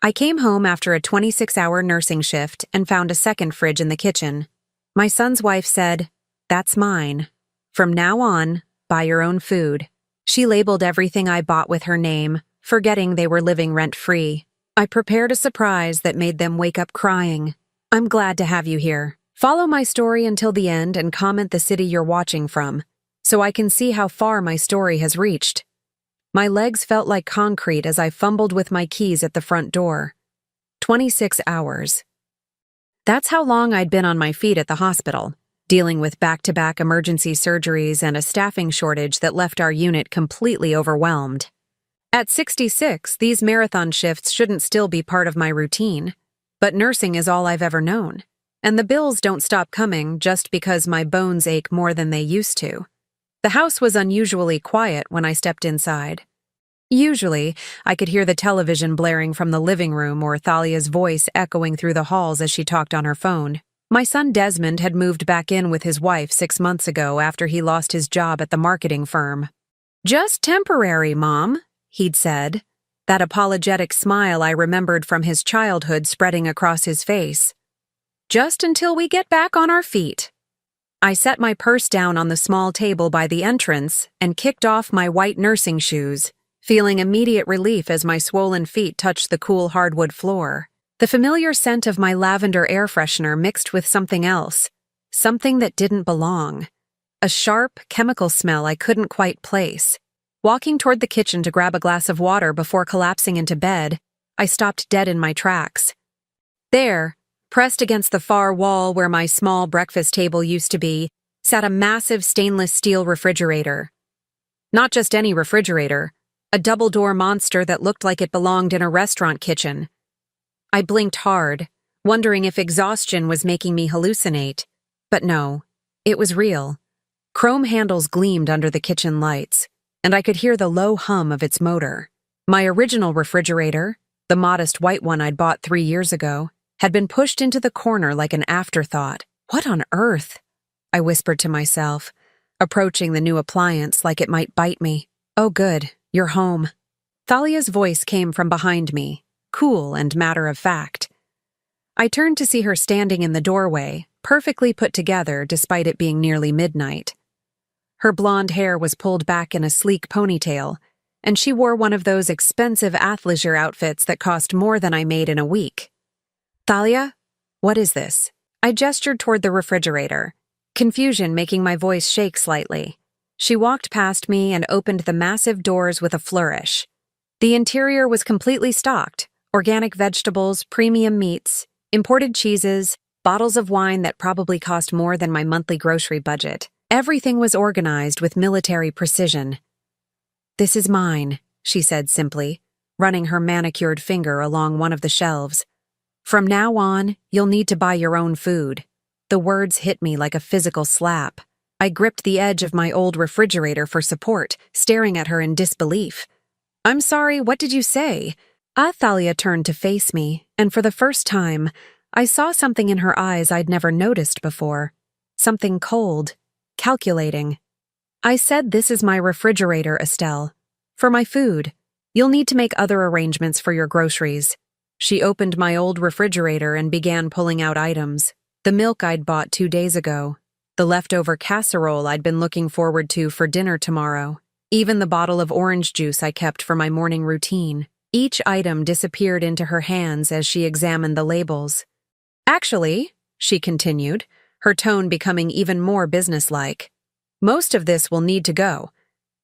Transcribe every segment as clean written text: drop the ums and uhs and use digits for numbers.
I came home after a 26-hour nursing shift and found a second fridge in the kitchen. My son's wife said, "That's mine. From now on, buy your own food." She labeled everything I bought with her name, forgetting they were living rent-free. I prepared a surprise that made them wake up crying. I'm glad to have you here. Follow my story until the end and comment the city you're watching from, so I can see how far my story has reached. My legs felt like concrete as I fumbled with my keys at the front door. 26 hours. That's how long I'd been on my feet at the hospital, dealing with back-to-back emergency surgeries and a staffing shortage that left our unit completely overwhelmed. At 66, these marathon shifts shouldn't still be part of my routine, but nursing is all I've ever known, and the bills don't stop coming just because my bones ache more than they used to. The house was unusually quiet when I stepped inside. Usually, I could hear the television blaring from the living room or Thalia's voice echoing through the halls as she talked on her phone. My son Desmond had moved back in with his wife 6 months ago after he lost his job at the marketing firm. "Just temporary, Mom," he'd said, that apologetic smile I remembered from his childhood spreading across his face. "Just until we get back on our feet." I set my purse down on the small table by the entrance and kicked off my white nursing shoes, feeling immediate relief as my swollen feet touched the cool hardwood floor. The familiar scent of my lavender air freshener mixed with something else, something that didn't belong. A sharp, chemical smell I couldn't quite place. Walking toward the kitchen to grab a glass of water before collapsing into bed, I stopped dead in my tracks. There, pressed against the far wall where my small breakfast table used to be, sat a massive stainless steel refrigerator. Not just any refrigerator, a double-door monster that looked like it belonged in a restaurant kitchen. I blinked hard, wondering if exhaustion was making me hallucinate. But no, it was real. Chrome handles gleamed under the kitchen lights, and I could hear the low hum of its motor. My original refrigerator, the modest white one I'd bought 3 years ago, had been pushed into the corner like an afterthought. What on earth? I whispered to myself, approaching the new appliance like it might bite me. "Oh good, you're home." Thalia's voice came from behind me, cool and matter-of-fact. I turned to see her standing in the doorway, perfectly put together despite it being nearly midnight. Her blonde hair was pulled back in a sleek ponytail, and she wore one of those expensive athleisure outfits that cost more than I made in a week. "Thalia, what is this?" I gestured toward the refrigerator, confusion making my voice shake slightly. She walked past me and opened the massive doors with a flourish. The interior was completely stocked: organic vegetables, premium meats, imported cheeses, bottles of wine that probably cost more than my monthly grocery budget. Everything was organized with military precision. "This is mine," she said simply, running her manicured finger along one of the shelves. "From now on, you'll need to buy your own food." The words hit me like a physical slap. I gripped the edge of my old refrigerator for support, staring at her in disbelief. "I'm sorry, what did you say?" Thalia turned to face me, and for the first time, I saw something in her eyes I'd never noticed before. Something cold, calculating. "I said this is my refrigerator, Estelle. For my food. You'll need to make other arrangements for your groceries." She opened my old refrigerator and began pulling out items. The milk I'd bought 2 days ago. The leftover casserole I'd been looking forward to for dinner tomorrow. Even the bottle of orange juice I kept for my morning routine. Each item disappeared into her hands as she examined the labels. "Actually," she continued, her tone becoming even more businesslike, "most of this will need to go.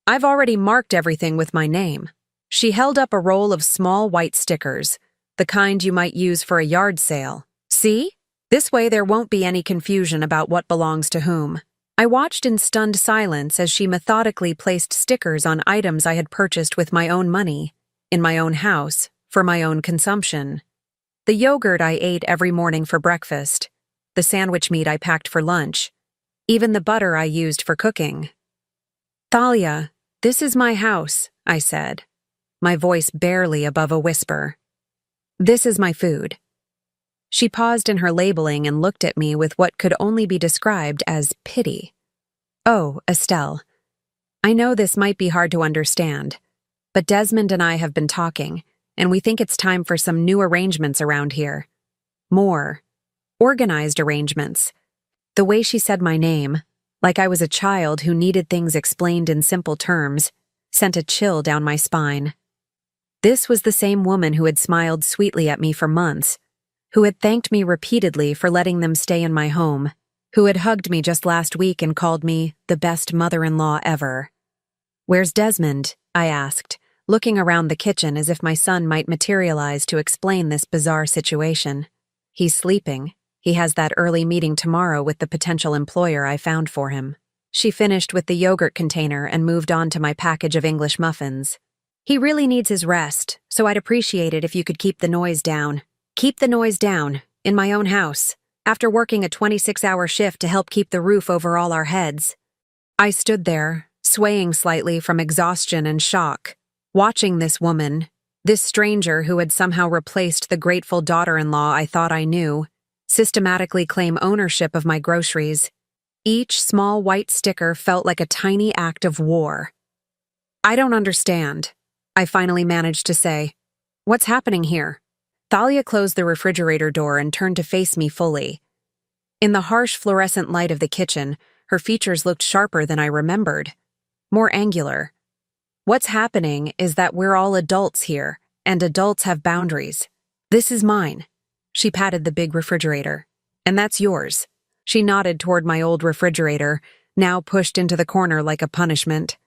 I've already marked everything with my name." She held up a roll of small white stickers, the kind you might use for a yard sale. "See? This way there won't be any confusion about what belongs to whom." I watched in stunned silence as she methodically placed stickers on items I had purchased with my own money, in my own house, for my own consumption. The yogurt I ate every morning for breakfast, the sandwich meat I packed for lunch, even the butter I used for cooking. "Thalia, this is my house," I said, my voice barely above a whisper. "This is my food." She paused in her labeling and looked at me with what could only be described as pity. "Oh, Estelle, I know this might be hard to understand, but Desmond and I have been talking, and we think it's time for some new arrangements around here. More organized arrangements. The way she said my name, like I was a child who needed things explained in simple terms, sent a chill down my spine. This was the same woman who had smiled sweetly at me for months, who had thanked me repeatedly for letting them stay in my home, who had hugged me just last week and called me the best mother-in-law ever. "Where's Desmond?" I asked, looking around the kitchen as if my son might materialize to explain this bizarre situation. "He's sleeping. He has that early meeting tomorrow with the potential employer I found for him." She finished with the yogurt container and moved on to my package of English muffins. "He really needs his rest, so I'd appreciate it if you could keep the noise down. Keep the noise down, in my own house, after working a 26-hour shift to help keep the roof over all our heads." I stood there, swaying slightly from exhaustion and shock, watching this woman, this stranger who had somehow replaced the grateful daughter-in-law I thought I knew, systematically claim ownership of my groceries. Each small white sticker felt like a tiny act of war. "I don't understand," I finally managed to say. "What's happening here?" Thalia closed the refrigerator door and turned to face me fully. In the harsh fluorescent light of the kitchen, her features looked sharper than I remembered, more angular. "What's happening is that we're all adults here, and adults have boundaries. This is mine." She patted the big refrigerator. "And that's yours." She nodded toward my old refrigerator, now pushed into the corner like a punishment.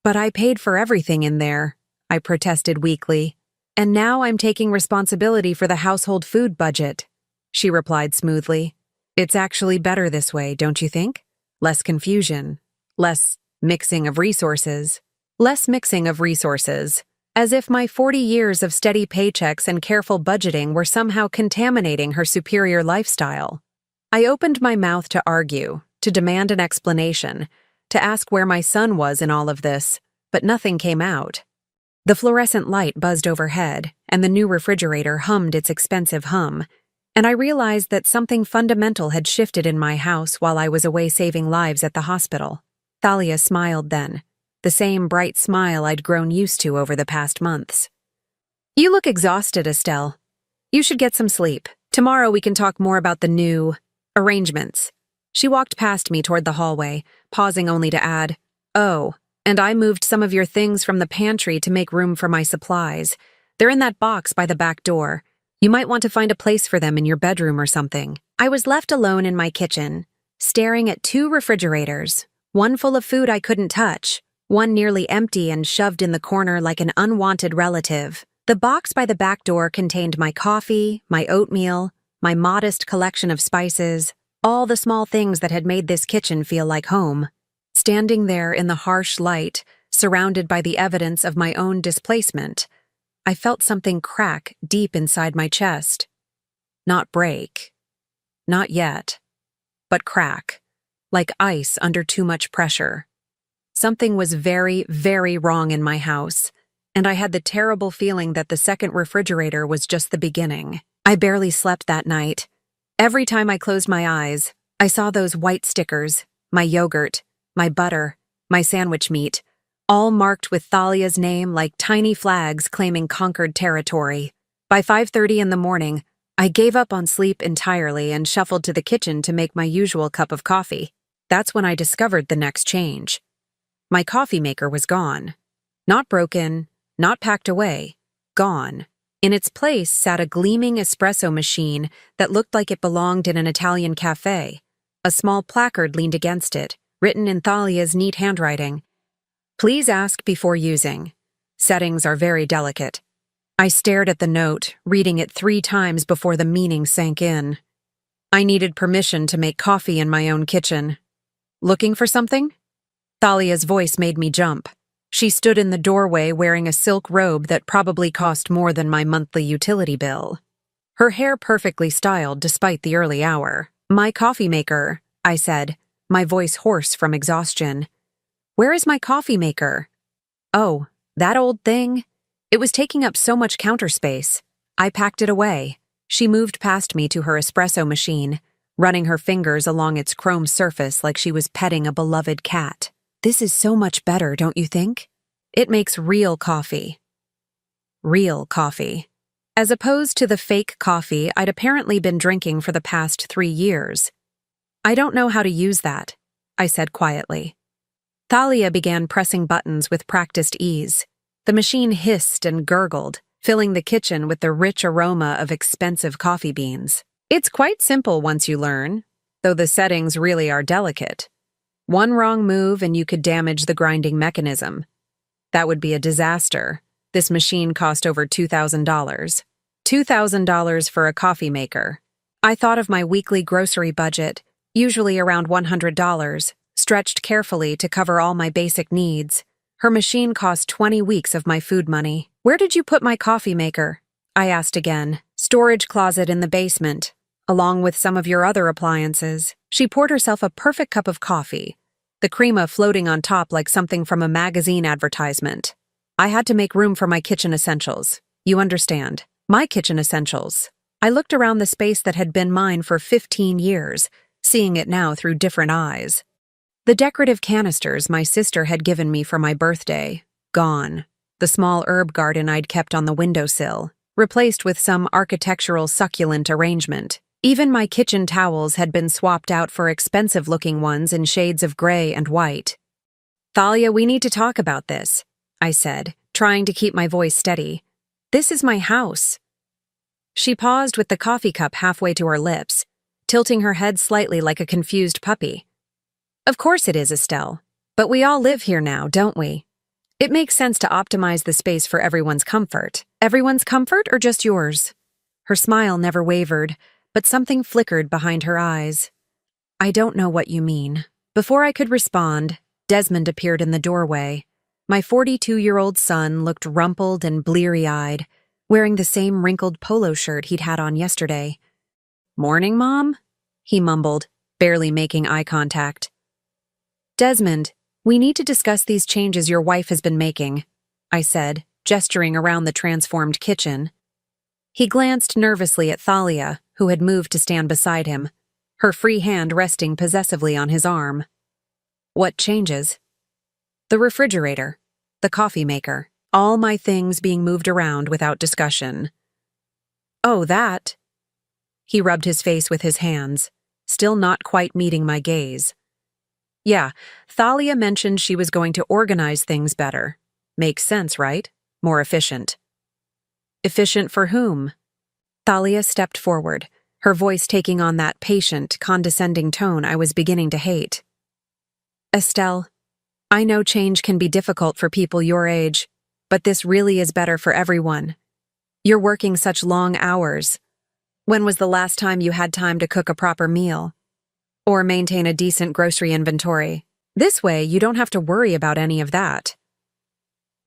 "But I paid for everything in there," I protested weakly. "And now I'm taking responsibility for the household food budget," she replied smoothly. "It's actually better this way, don't you think? Less confusion, less mixing of resources. Less mixing of resources. As if my 40 years of steady paychecks and careful budgeting were somehow contaminating her superior lifestyle. I opened my mouth to argue, to demand an explanation, to ask where my son was in all of this, but nothing came out. The fluorescent light buzzed overhead, and the new refrigerator hummed its expensive hum, and I realized that something fundamental had shifted in my house while I was away saving lives at the hospital. Thalia smiled then, the same bright smile I'd grown used to over the past months. "You look exhausted, Estelle. You should get some sleep. Tomorrow we can talk more about the new arrangements." She walked past me toward the hallway, pausing only to add, "Oh, and I moved some of your things from the pantry to make room for my supplies. They're in that box by the back door. You might want to find a place for them in your bedroom or something." I was left alone in my kitchen, staring at two refrigerators, one full of food I couldn't touch, one nearly empty and shoved in the corner like an unwanted relative. The box by the back door contained my coffee, my oatmeal, my modest collection of spices, all the small things that had made this kitchen feel like home. Standing there in the harsh light, surrounded by the evidence of my own displacement, I felt something crack deep inside my chest. Not break. Not yet. But crack, like ice under too much pressure. Something was very, very wrong in my house, and I had the terrible feeling that the second refrigerator was just the beginning. I barely slept that night. Every time I closed my eyes, I saw those white stickers, my yogurt, my butter, my sandwich meat, all marked with Thalia's name like tiny flags claiming conquered territory. By 5:30 in the morning, I gave up on sleep entirely and shuffled to the kitchen to make my usual cup of coffee. That's when I discovered the next change. My coffee maker was gone. Not broken, not packed away. Gone. In its place sat a gleaming espresso machine that looked like it belonged in an Italian cafe. A small placard leaned against it, written in Thalia's neat handwriting. "Please ask before using. Settings are very delicate." I stared at the note, reading it 3 times before the meaning sank in. I needed permission to make coffee in my own kitchen. "Looking for something?" Thalia's voice made me jump. She stood in the doorway wearing a silk robe that probably cost more than my monthly utility bill. Her hair perfectly styled despite the early hour. "My coffee maker," I said, my voice hoarse from exhaustion. "Where is my coffee maker?" "Oh, that old thing? It was taking up so much counter space. I packed it away." She moved past me to her espresso machine, running her fingers along its chrome surface like she was petting a beloved cat. "This is so much better, don't you think? It makes real coffee." real coffee. As opposed to the fake coffee I'd apparently been drinking for the past 3 years. I don't know how to use that, I said quietly. Thalia began pressing buttons with practiced ease. The machine hissed and gurgled, filling the kitchen with the rich aroma of expensive coffee beans. It's quite simple once you learn, though the settings really are delicate. One wrong move and you could damage the grinding mechanism. That would be a disaster. This machine cost over $2,000. $2,000 for a coffee maker. I thought of my weekly grocery budget, usually around $100, stretched carefully to cover all my basic needs. Her machine cost 20 weeks of my food money. Where did you put my coffee maker? I asked again. Storage closet in the basement, along with some of your other appliances. She poured herself a perfect cup of coffee, the crema floating on top like something from a magazine advertisement. I had to make room for my kitchen essentials. You understand. My kitchen essentials. I looked around the space that had been mine for 15 years, seeing it now through different eyes. The decorative canisters my sister had given me for my birthday, gone. The small herb garden I'd kept on the windowsill, replaced with some architectural succulent arrangement. Even my kitchen towels had been swapped out for expensive-looking ones in shades of gray and white. Thalia, we need to talk about this, I said, trying to keep my voice steady. This is my house. She paused with the coffee cup halfway to her lips, tilting her head slightly like a confused puppy. Of course it is, Estelle. But we all live here now, don't we? It makes sense to optimize the space for everyone's comfort. Everyone's comfort or just yours? Her smile never wavered, but something flickered behind her eyes. I don't know what you mean. Before I could respond, Desmond appeared in the doorway. My 42-year-old son looked rumpled and bleary-eyed, wearing the same wrinkled polo shirt he'd had on yesterday. Morning, Mom? He mumbled, barely making eye contact. Desmond, we need to discuss these changes your wife has been making, I said, gesturing around the transformed kitchen. He glanced nervously at Thalia, who had moved to stand beside him, her free hand resting possessively on his arm. What changes? The refrigerator, the coffee maker, all my things being moved around without discussion. Oh, that. He rubbed his face with his hands, still not quite meeting my gaze. Yeah, Thalia mentioned she was going to organize things better. Makes sense, right? More efficient. Efficient for whom? Thalia stepped forward, her voice taking on that patient, condescending tone I was beginning to hate. Estelle, I know change can be difficult for people your age, but this really is better for everyone. You're working such long hours. When was the last time you had time to cook a proper meal? Or maintain a decent grocery inventory? This way, you don't have to worry about any of that.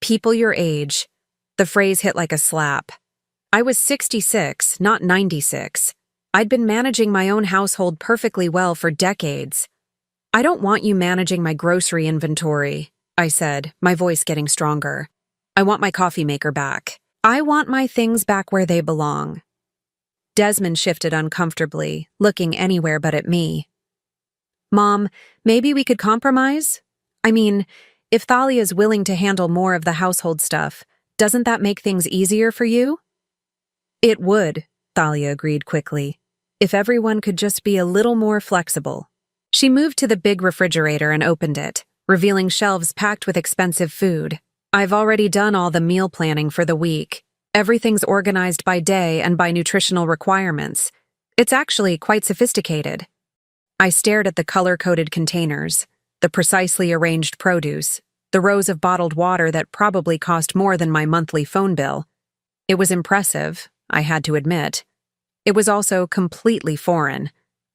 People your age. The phrase hit like a slap. I was 66, not 96. I'd been managing my own household perfectly well for decades. I don't want you managing my grocery inventory, I said, my voice getting stronger. I want my coffee maker back. I want my things back where they belong. Desmond shifted uncomfortably, looking anywhere but at me. Mom, maybe we could compromise? I mean, if Thalia's willing to handle more of the household stuff, doesn't that make things easier for you? It would, Thalia agreed quickly, if everyone could just be a little more flexible. She moved to the big refrigerator and opened it, revealing shelves packed with expensive food. I've already done all the meal planning for the week. Everything's organized by day and by nutritional requirements. It's actually quite sophisticated. I stared at the color-coded containers, the precisely arranged produce, the rows of bottled water that probably cost more than my monthly phone bill. It was impressive, I had to admit. It was also completely foreign.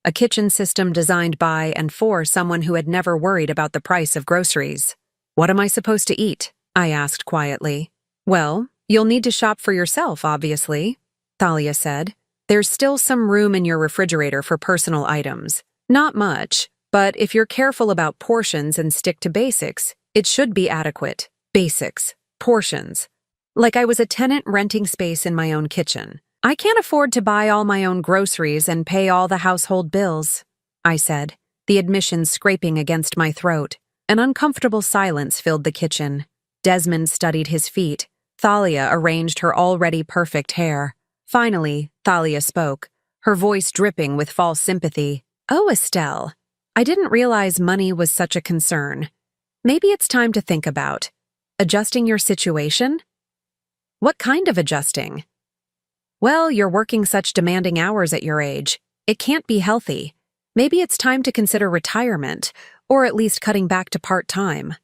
A kitchen system designed by and for someone who had never worried about the price of groceries. What am I supposed to eat? I asked quietly. Well, you'll need to shop for yourself, obviously, Thalia said. There's still some room in your refrigerator for personal items. Not much, but if you're careful about portions and stick to basics, it should be adequate. Basics. Portions. Like I was a tenant renting space in my own kitchen. I can't afford to buy all my own groceries and pay all the household bills, I said, the admission scraping against my throat. An uncomfortable silence filled the kitchen. Desmond studied his feet, Thalia arranged her already perfect hair. Finally, Thalia spoke, her voice dripping with false sympathy. "Oh, Estelle, I didn't realize money was such a concern. Maybe it's time to think about adjusting your situation?" "What kind of adjusting?" "Well, you're working such demanding hours at your age. It can't be healthy. Maybe it's time to consider retirement, or at least cutting back to part-time."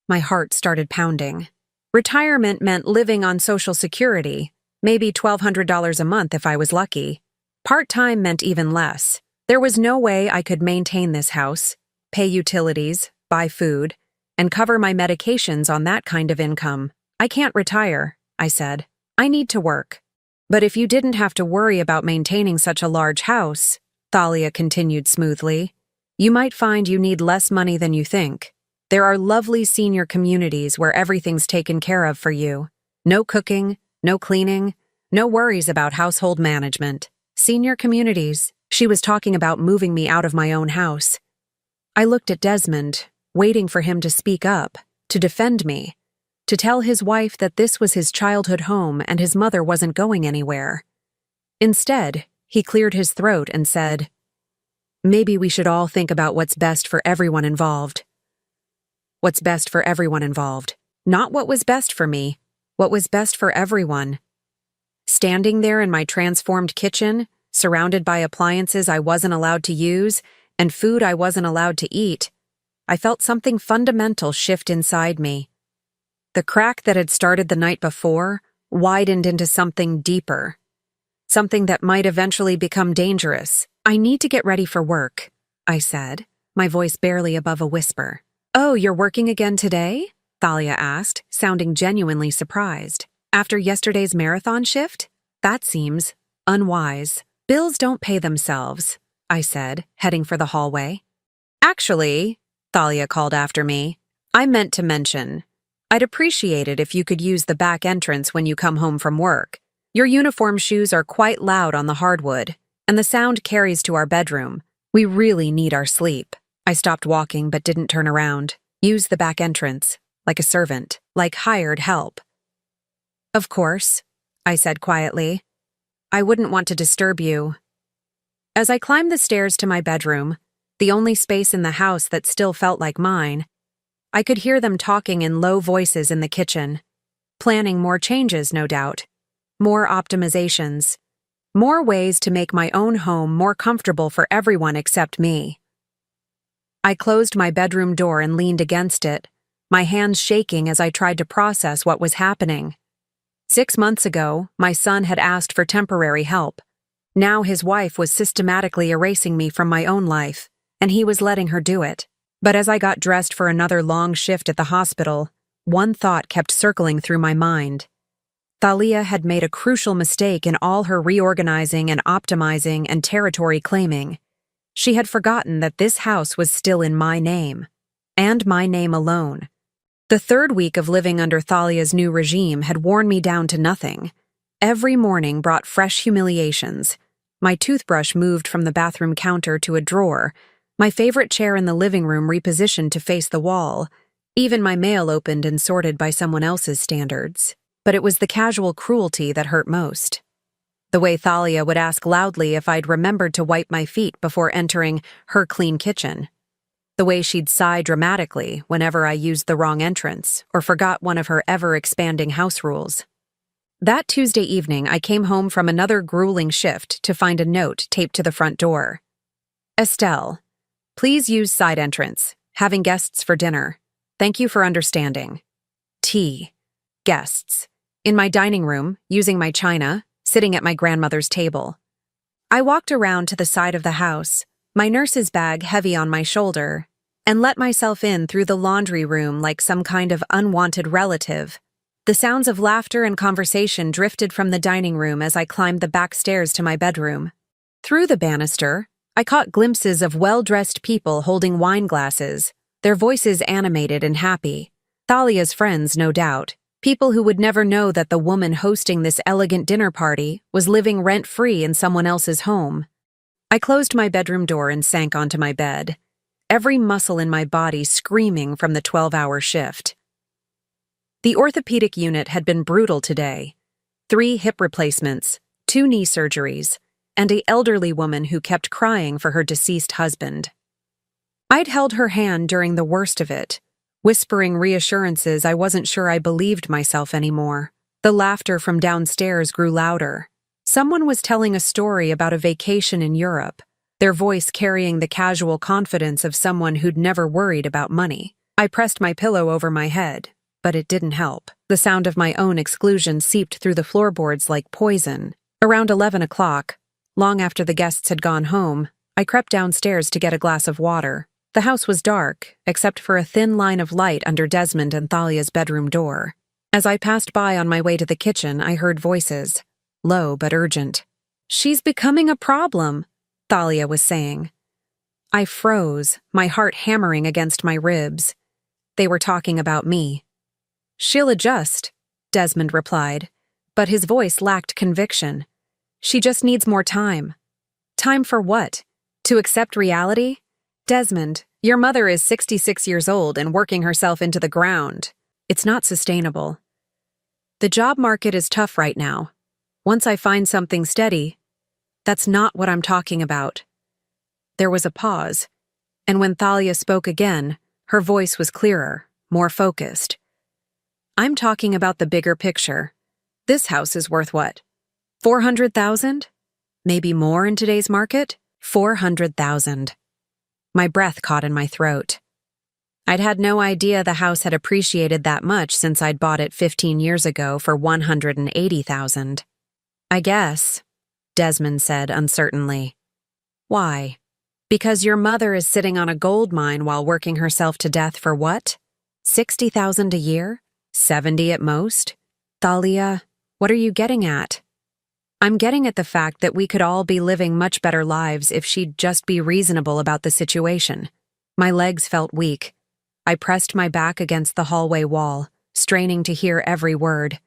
My heart started pounding. Retirement meant living on Social Security, maybe $1,200 a month if I was lucky. Part-time meant even less. There was no way I could maintain this house, pay utilities, buy food, and cover my medications on that kind of income. "I can't retire," I said. "I need to work." "But if you didn't have to worry about maintaining such a large house," Thalia continued smoothly, "you might find you need less money than you think. There are lovely senior communities where everything's taken care of for you. No cooking, no cleaning, no worries about household management. Senior communities." She was talking about moving me out of my own house. I looked at Desmond, waiting for him to speak up, to defend me, to tell his wife that this was his childhood home and his mother wasn't going anywhere. Instead, he cleared his throat and said, "Maybe we should all think about what's best for everyone involved." What's best for everyone involved. Not what was best for me, what was best for everyone. Standing there in my transformed kitchen, surrounded by appliances I wasn't allowed to use and food I wasn't allowed to eat, I felt something fundamental shift inside me. The crack that had started the night before widened into something deeper, something that might eventually become dangerous. "I need to get ready for work," I said, my voice barely above a whisper. "Oh, you're working again today?" Thalia asked, sounding genuinely surprised. "After yesterday's marathon shift? That seems unwise." "Bills don't pay themselves," I said, heading for the hallway. "Actually," Thalia called after me, "I meant to mention, I'd appreciate it if you could use the back entrance when you come home from work. Your uniform shoes are quite loud on the hardwood, and the sound carries to our bedroom. We really need our sleep." I stopped walking but didn't turn around. Use the back entrance, like a servant, like hired help. "Of course," I said quietly. "I wouldn't want to disturb you." As I climbed the stairs to my bedroom, the only space in the house that still felt like mine, I could hear them talking in low voices in the kitchen, planning more changes, no doubt, more optimizations, more ways to make my own home more comfortable for everyone except me. I closed my bedroom door and leaned against it, my hands shaking as I tried to process what was happening. 6 months ago, my son had asked for temporary help. Now his wife was systematically erasing me from my own life, and he was letting her do it. But as I got dressed for another long shift at the hospital, one thought kept circling through my mind. Thalia had made a crucial mistake in all her reorganizing and optimizing and territory claiming. She had forgotten that this house was still in my name, and my name alone. The 3rd week of living under Thalia's new regime had worn me down to nothing. Every morning brought fresh humiliations. My toothbrush moved from the bathroom counter to a drawer, my favorite chair in the living room repositioned to face the wall, even my mail opened and sorted by someone else's standards. But it was the casual cruelty that hurt most. The way Thalia would ask loudly if I'd remembered to wipe my feet before entering her clean kitchen. The way she'd sigh dramatically whenever I used the wrong entrance or forgot one of her ever-expanding house rules. That Tuesday evening, I came home from another grueling shift to find a note taped to the front door. "Estelle, please use side entrance. Having guests for dinner. Thank you for understanding." Tea. Guests. In my dining room, using my china, sitting at my grandmother's table. I walked around to the side of the house, my nurse's bag heavy on my shoulder, and let myself in through the laundry room like some kind of unwanted relative. The sounds of laughter and conversation drifted from the dining room as I climbed the back stairs to my bedroom. Through the banister, I caught glimpses of well-dressed people holding wine glasses, their voices animated and happy. Thalia's friends, no doubt. People who would never know that the woman hosting this elegant dinner party was living rent-free in someone else's home. I closed my bedroom door and sank onto my bed, every muscle in my body screaming from the 12-hour shift. The orthopedic unit had been brutal today. 3 hip replacements, 2 knee surgeries, and an elderly woman who kept crying for her deceased husband. I'd held her hand during the worst of it, whispering reassurances I wasn't sure I believed myself anymore. The laughter from downstairs grew louder. Someone was telling a story about a vacation in Europe, their voice carrying the casual confidence of someone who'd never worried about money. I pressed my pillow over my head, but it didn't help. The sound of my own exclusion seeped through the floorboards like poison. Around 11 o'clock, long after the guests had gone home, I crept downstairs to get a glass of water. The house was dark, except for a thin line of light under Desmond and Thalia's bedroom door. As I passed by on my way to the kitchen, I heard voices, low but urgent. "She's becoming a problem," Thalia was saying. I froze, my heart hammering against my ribs. They were talking about me. "She'll adjust," Desmond replied, but his voice lacked conviction. "She just needs more time." Time for what? To accept reality? "Desmond, your mother is 66 years old and working herself into the ground. It's not sustainable. The job market is tough right now. Once I find something steady..." "That's not what I'm talking about." There was a pause, and when Thalia spoke again, her voice was clearer, more focused. "I'm talking about the bigger picture. This house is worth what? 400,000? Maybe more in today's market? 400,000. My breath caught in my throat. I'd had no idea the house had appreciated that much since I'd bought it 15 years ago for 180,000. "I guess," Desmond said uncertainly. "Why? Because your mother is sitting on a gold mine while working herself to death for what? 60,000 a year? 70 at most? Thalia, what are you getting at?" "I'm getting at the fact that we could all be living much better lives if she'd just be reasonable about the situation." My legs felt weak. I pressed my back against the hallway wall, straining to hear every word.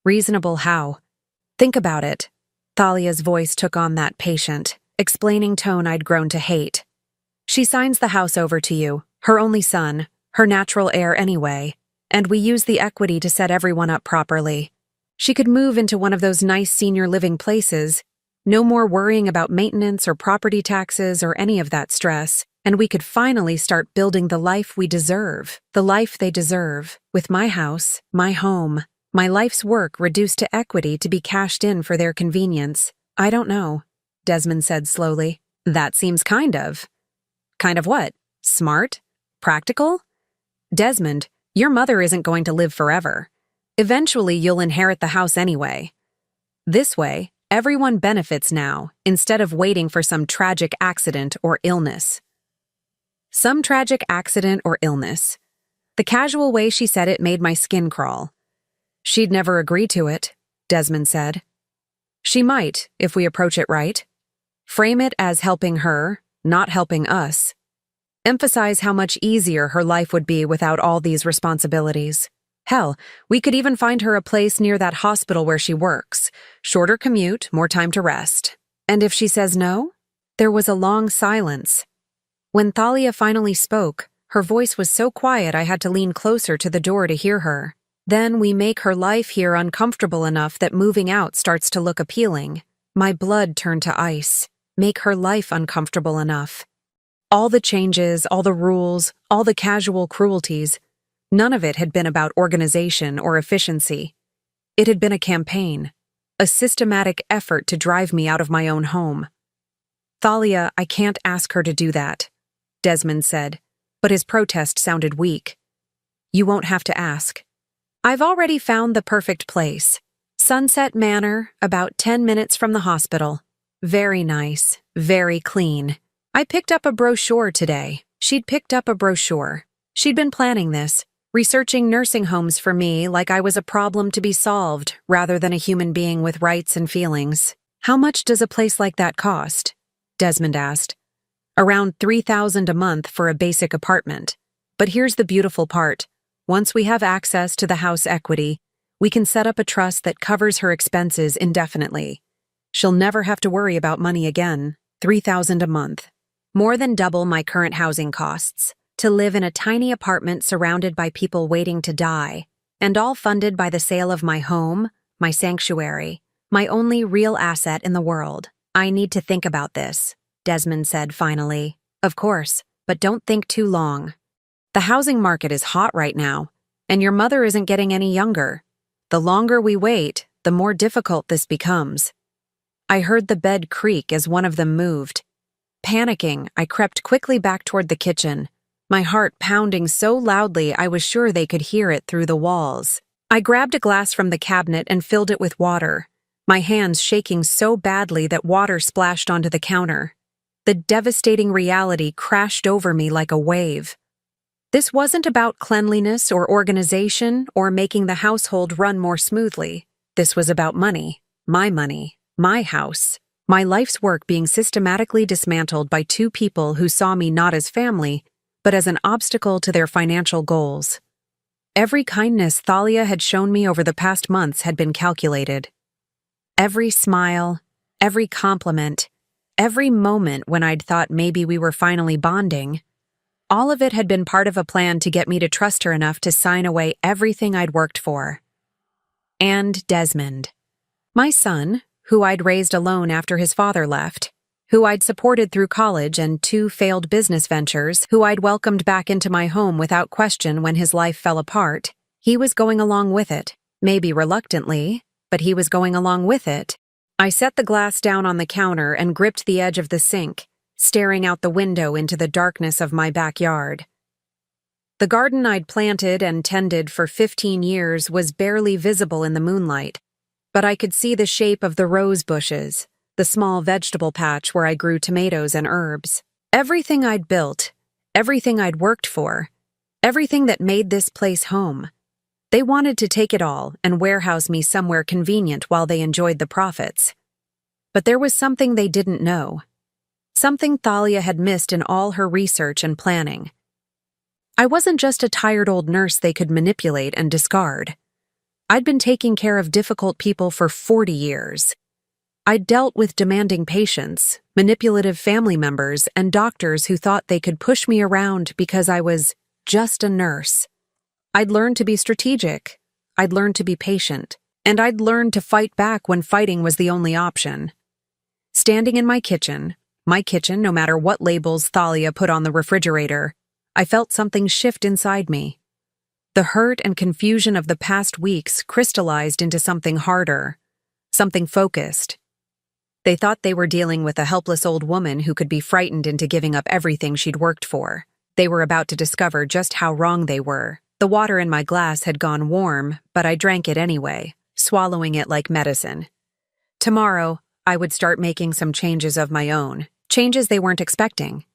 "Reasonable how?" "Think about it." Thalia's voice took on that patient, explaining tone I'd grown to hate. "She signs the house over to you, her only son, her natural heir anyway, and we use the equity to set everyone up properly. She could move into one of those nice senior living places, no more worrying about maintenance or property taxes or any of that stress, and we could finally start building the life we deserve, the life they deserve, with my house, my home, my life's work reduced to equity to be cashed in for their convenience." "I don't know," Desmond said slowly. "That seems kind of." "Kind of what? Smart? Practical?" "Desmond, your mother isn't going to live forever. Eventually you'll inherit the house anyway. This way, everyone benefits now, instead of waiting for some tragic accident or illness." Some tragic accident or illness. The casual way she said it made my skin crawl. "She'd never agree to it," Desmond said. "She might, if we approach it right. Frame it as helping her, not helping us. Emphasize how much easier her life would be without all these responsibilities. Hell, we could even find her a place near that hospital where she works. Shorter commute, more time to rest. And if she says no?" There was a long silence. When Thalia finally spoke, her voice was so quiet I had to lean closer to the door to hear her. "Then we make her life here uncomfortable enough that moving out starts to look appealing." My blood turned to ice. Make her life uncomfortable enough. All the changes, all the rules, all the casual cruelties, none of it had been about organization or efficiency. It had been a campaign, a systematic effort to drive me out of my own home. "Thalia, I can't ask her to do that," Desmond said, but his protest sounded weak. "You won't have to ask. I've already found the perfect place. Sunset Manor, about 10 minutes from the hospital. Very nice, very clean. I picked up a brochure today." She'd picked up a brochure. She'd been planning this, researching nursing homes for me like I was a problem to be solved rather than a human being with rights and feelings. "How much does a place like that cost?" Desmond asked. "Around $3,000 a month for a basic apartment. But here's the beautiful part. Once we have access to the house equity, we can set up a trust that covers her expenses indefinitely. She'll never have to worry about money again. $3,000 a month. More than double my current housing costs. To live in a tiny apartment surrounded by people waiting to die. And all funded by the sale of my home, my sanctuary, my only real asset in the world. I need to think about this, Desmond said finally. Of course, but don't think too long. The housing market is hot right now, and your mother isn't getting any younger. The longer we wait, the more difficult this becomes. I heard the bed creak as one of them moved. Panicking, I crept quickly back toward the kitchen, my heart pounding so loudly I was sure they could hear it through the walls. I grabbed a glass from the cabinet and filled it with water, my hands shaking so badly that water splashed onto the counter. The devastating reality crashed over me like a wave. This wasn't about cleanliness or organization or making the household run more smoothly. This was about money, my house, my life's work being systematically dismantled by two people who saw me not as family, but as an obstacle to their financial goals. Every kindness Thalia had shown me over the past months had been calculated. Every smile, every compliment, every moment when I'd thought maybe we were finally bonding, all of it had been part of a plan to get me to trust her enough to sign away everything I'd worked for. And Desmond, my son, who I'd raised alone after his father left, who I'd supported through college and 2 failed business ventures, who I'd welcomed back into my home without question when his life fell apart, he was going along with it, maybe reluctantly, but he was going along with it. I set the glass down on the counter and gripped the edge of the sink, staring out the window into the darkness of my backyard. The garden I'd planted and tended for 15 years was barely visible in the moonlight, but I could see the shape of the rose bushes, the small vegetable patch where I grew tomatoes and herbs. Everything I'd built, everything I'd worked for, everything that made this place home. They wanted to take it all and warehouse me somewhere convenient while they enjoyed the profits. But there was something they didn't know. Something Thalia had missed in all her research and planning. I wasn't just a tired old nurse they could manipulate and discard. I'd been taking care of difficult people for 40 years. I'd dealt with demanding patients, manipulative family members, and doctors who thought they could push me around because I was just a nurse. I'd learned to be strategic, I'd learned to be patient, and I'd learned to fight back when fighting was the only option. Standing in my kitchen, no matter what labels Thalia put on the refrigerator, I felt something shift inside me. The hurt and confusion of the past weeks crystallized into something harder, something focused. They thought they were dealing with a helpless old woman who could be frightened into giving up everything she'd worked for. They were about to discover just how wrong they were. The water in my glass had gone warm, but I drank it anyway, swallowing it like medicine. Tomorrow, I would start making some changes of my own, changes they weren't expecting.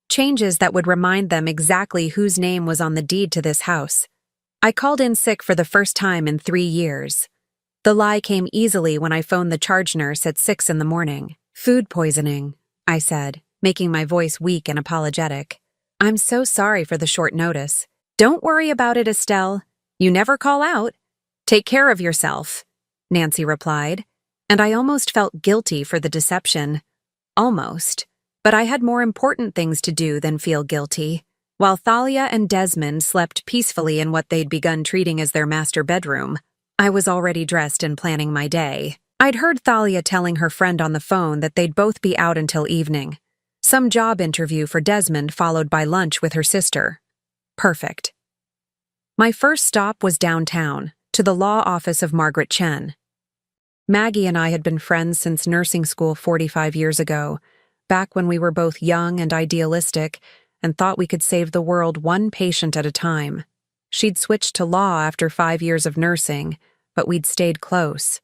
Changes that would remind them exactly whose name was on the deed to this house. I called in sick for the first time in 3 years. The lie came easily when I phoned the charge nurse at 6 in the morning. Food poisoning, I said, making my voice weak and apologetic. I'm so sorry for the short notice. Don't worry about it, Estelle. You never call out. Take care of yourself, Nancy replied, and I almost felt guilty for the deception. Almost. But I had more important things to do than feel guilty. While Thalia and Desmond slept peacefully in what they'd begun treating as their master bedroom, I was already dressed and planning my day. I'd heard Thalia telling her friend on the phone that they'd both be out until evening. Some job interview for Desmond followed by lunch with her sister. Perfect. My first stop was downtown, to the law office of Margaret Chen. Maggie and I had been friends since nursing school 45 years ago, back when we were both young and idealistic and thought we could save the world one patient at a time. She'd switched to law after 5 years of nursing, but we'd stayed close.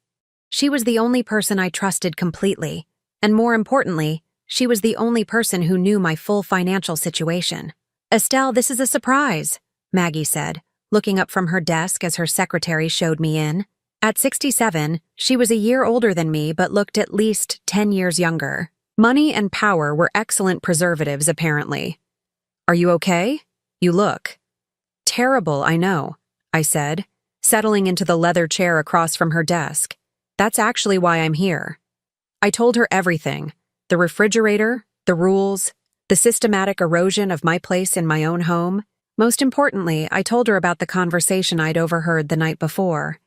She was the only person I trusted completely, and more importantly, she was the only person who knew my full financial situation. Estelle, this is a surprise, Maggie said, looking up from her desk as her secretary showed me in. At 67, she was a year older than me but looked at least 10 years younger. Money and power were excellent preservatives, apparently. Are you okay? You look. Terrible, I know, I said, settling into the leather chair across from her desk. That's actually why I'm here. I told her everything. The refrigerator, the rules, the systematic erosion of my place in my own home. Most importantly, I told her about the conversation I'd overheard the night before.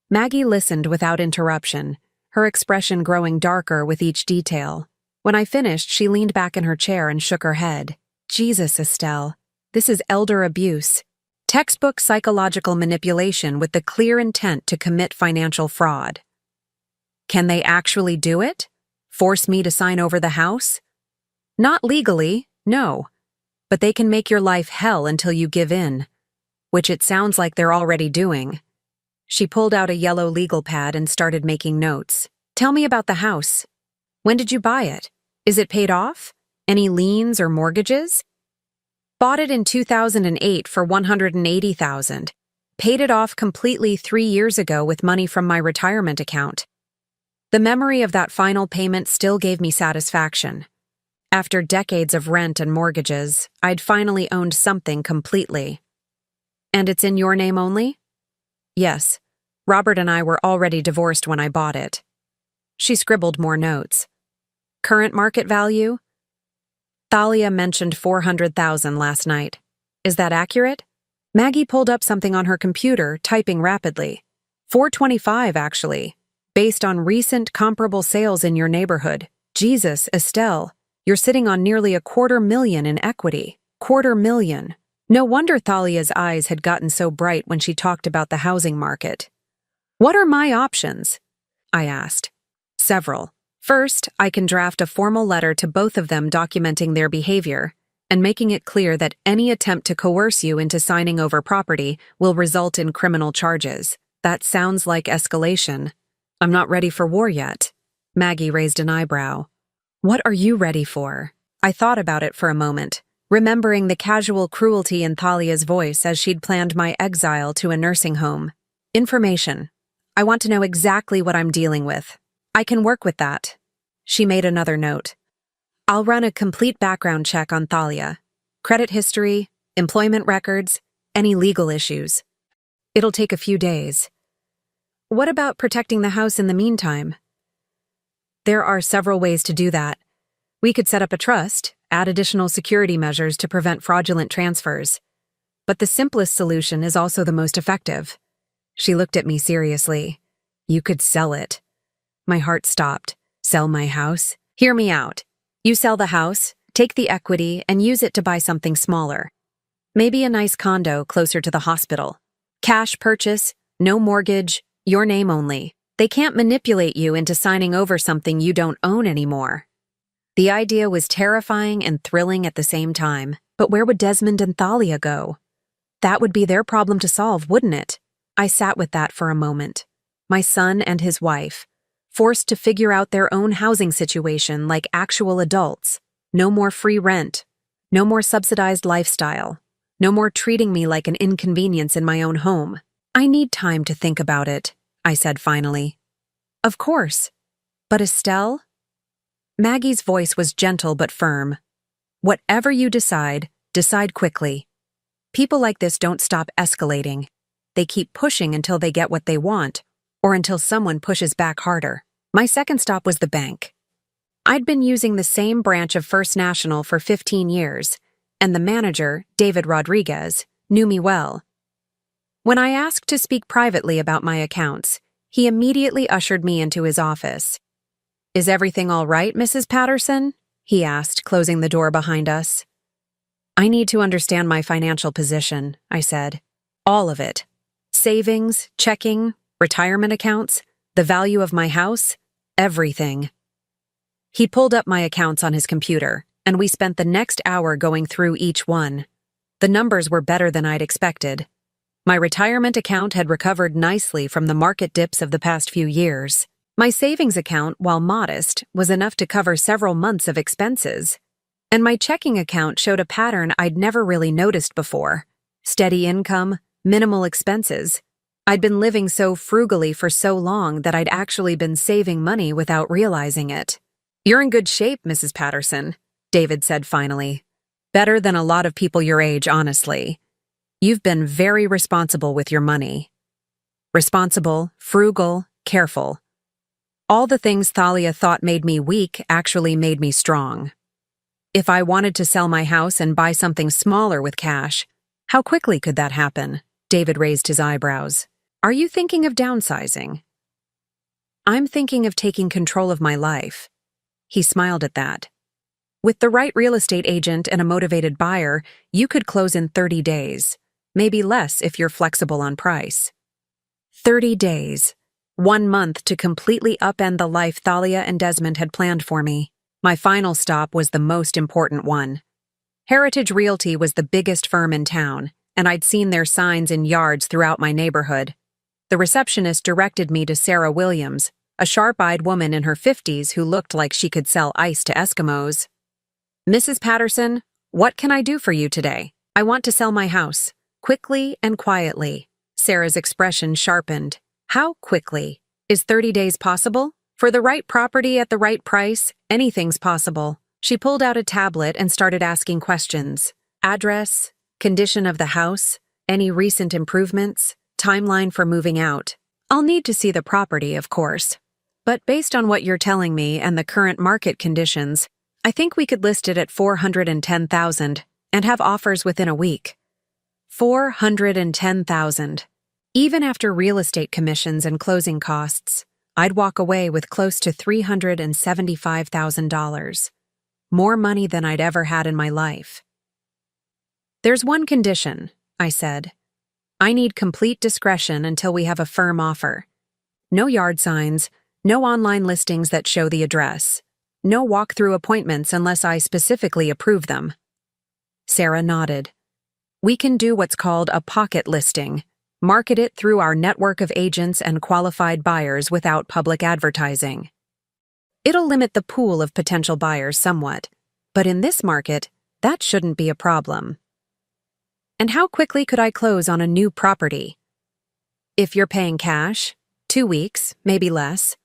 Maggie listened without interruption, her expression growing darker with each detail. When I finished, she leaned back in her chair and shook her head. Jesus, Estelle. This is elder abuse. Textbook psychological manipulation with the clear intent to commit financial fraud. Can they actually do it? Force me to sign over the house? Not legally, no. But they can make your life hell until you give in, which it sounds like they're already doing. She pulled out a yellow legal pad and started making notes. Tell me about the house. When did you buy it? Is it paid off? Any liens or mortgages? Bought it in 2008 for $180,000. Paid it off completely 3 years ago with money from my retirement account. The memory of that final payment still gave me satisfaction. After decades of rent and mortgages, I'd finally owned something completely. And it's in your name only? Yes. Robert and I were already divorced when I bought it. She scribbled more notes. Current market value? Thalia mentioned $400,000 last night. Is that accurate? Maggie pulled up something on her computer, typing rapidly. $425, actually. Based on recent comparable sales in your neighborhood. Jesus, Estelle, you're sitting on nearly $250,000 in equity. $250,000. No wonder Thalia's eyes had gotten so bright when she talked about the housing market. What are my options? I asked. Several. First, I can draft a formal letter to both of them documenting their behavior and making it clear that any attempt to coerce you into signing over property will result in criminal charges. That sounds like escalation. I'm not ready for war yet. Maggie raised an eyebrow. What are you ready for? I thought about it for a moment, remembering the casual cruelty in Thalia's voice as she'd planned my exile to a nursing home. Information. I want to know exactly what I'm dealing with. I can work with that. She made another note. I'll run a complete background check on Thalia. Credit history, employment records, any legal issues. It'll take a few days. What about protecting the house in the meantime? There are several ways to do that. We could set up a trust, add additional security measures to prevent fraudulent transfers. But the simplest solution is also the most effective. She looked at me seriously. You could sell it. My heart stopped. Sell my house? Hear me out. You sell the house, take the equity, and use it to buy something smaller. Maybe a nice condo closer to the hospital. Cash purchase, no mortgage, your name only. They can't manipulate you into signing over something you don't own anymore. The idea was terrifying and thrilling at the same time, but where would Desmond and Thalia go? That would be their problem to solve, wouldn't it? I sat with that for a moment. My son and his wife, forced to figure out their own housing situation like actual adults. No more free rent. No more subsidized lifestyle. No more treating me like an inconvenience in my own home. I need time to think about it, I said finally. Of course. But Estelle? Maggie's voice was gentle but firm. Whatever you decide, decide quickly. People like this don't stop escalating. They keep pushing until they get what they want, or until someone pushes back harder. My second stop was the bank. I'd been using the same branch of First National for 15 years, and the manager, David Rodriguez, knew me well. When I asked to speak privately about my accounts, he immediately ushered me into his office. Is everything all right, Mrs. Patterson? He asked, closing the door behind us. I need to understand my financial position, I said. All of it. Savings, checking, retirement accounts, the value of my house, everything. He pulled up my accounts on his computer, and we spent the next hour going through each one. The numbers were better than I'd expected. My retirement account had recovered nicely from the market dips of the past few years. My savings account, while modest, was enough to cover several months of expenses. And my checking account showed a pattern I'd never really noticed before. Steady income, minimal expenses. I'd been living so frugally for so long that I'd actually been saving money without realizing it. You're in good shape, Mrs. Patterson, David said finally. Better than a lot of people your age, honestly. You've been very responsible with your money. Responsible, frugal, careful. All the things Thalia thought made me weak actually made me strong. If I wanted to sell my house and buy something smaller with cash, How quickly could that happen? David raised his eyebrows. Are you thinking of downsizing? I'm thinking of taking control of my life. He smiled at that. With the right real estate agent and a motivated buyer, you could close in 30 days. Maybe less if you're flexible on price. 30 days. 1 month to completely upend the life Thalia and Desmond had planned for me. My final stop was the most important one. Heritage Realty was the biggest firm in town, and I'd seen their signs in yards throughout my neighborhood. The receptionist directed me to Sarah Williams, a sharp-eyed woman in her 50s who looked like she could sell ice to Eskimos. Mrs. Patterson, what can I do for you today? I want to sell my house. Quickly and quietly. Sarah's expression sharpened. How quickly? Is 30 days possible? For the right property at the right price, anything's possible. She pulled out a tablet and started asking questions. Address, condition of the house, any recent improvements, timeline for moving out. I'll need to see the property, of course. But based on what you're telling me and the current market conditions, I think we could list it at $410,000 and have offers within a week. $410,000. Even after real estate commissions and closing costs, I'd walk away with close to $375,000. More money than I'd ever had in my life. There's one condition, I said. I need complete discretion until we have a firm offer. No yard signs, no online listings that show the address. No walk-through appointments unless I specifically approve them. Sarah nodded. We can do what's called a pocket listing. Market it through our network of agents and qualified buyers without public advertising. It'll limit the pool of potential buyers somewhat, but in this market, that shouldn't be a problem. And how quickly could I close on a new property? If you're paying cash, 2 weeks, maybe less.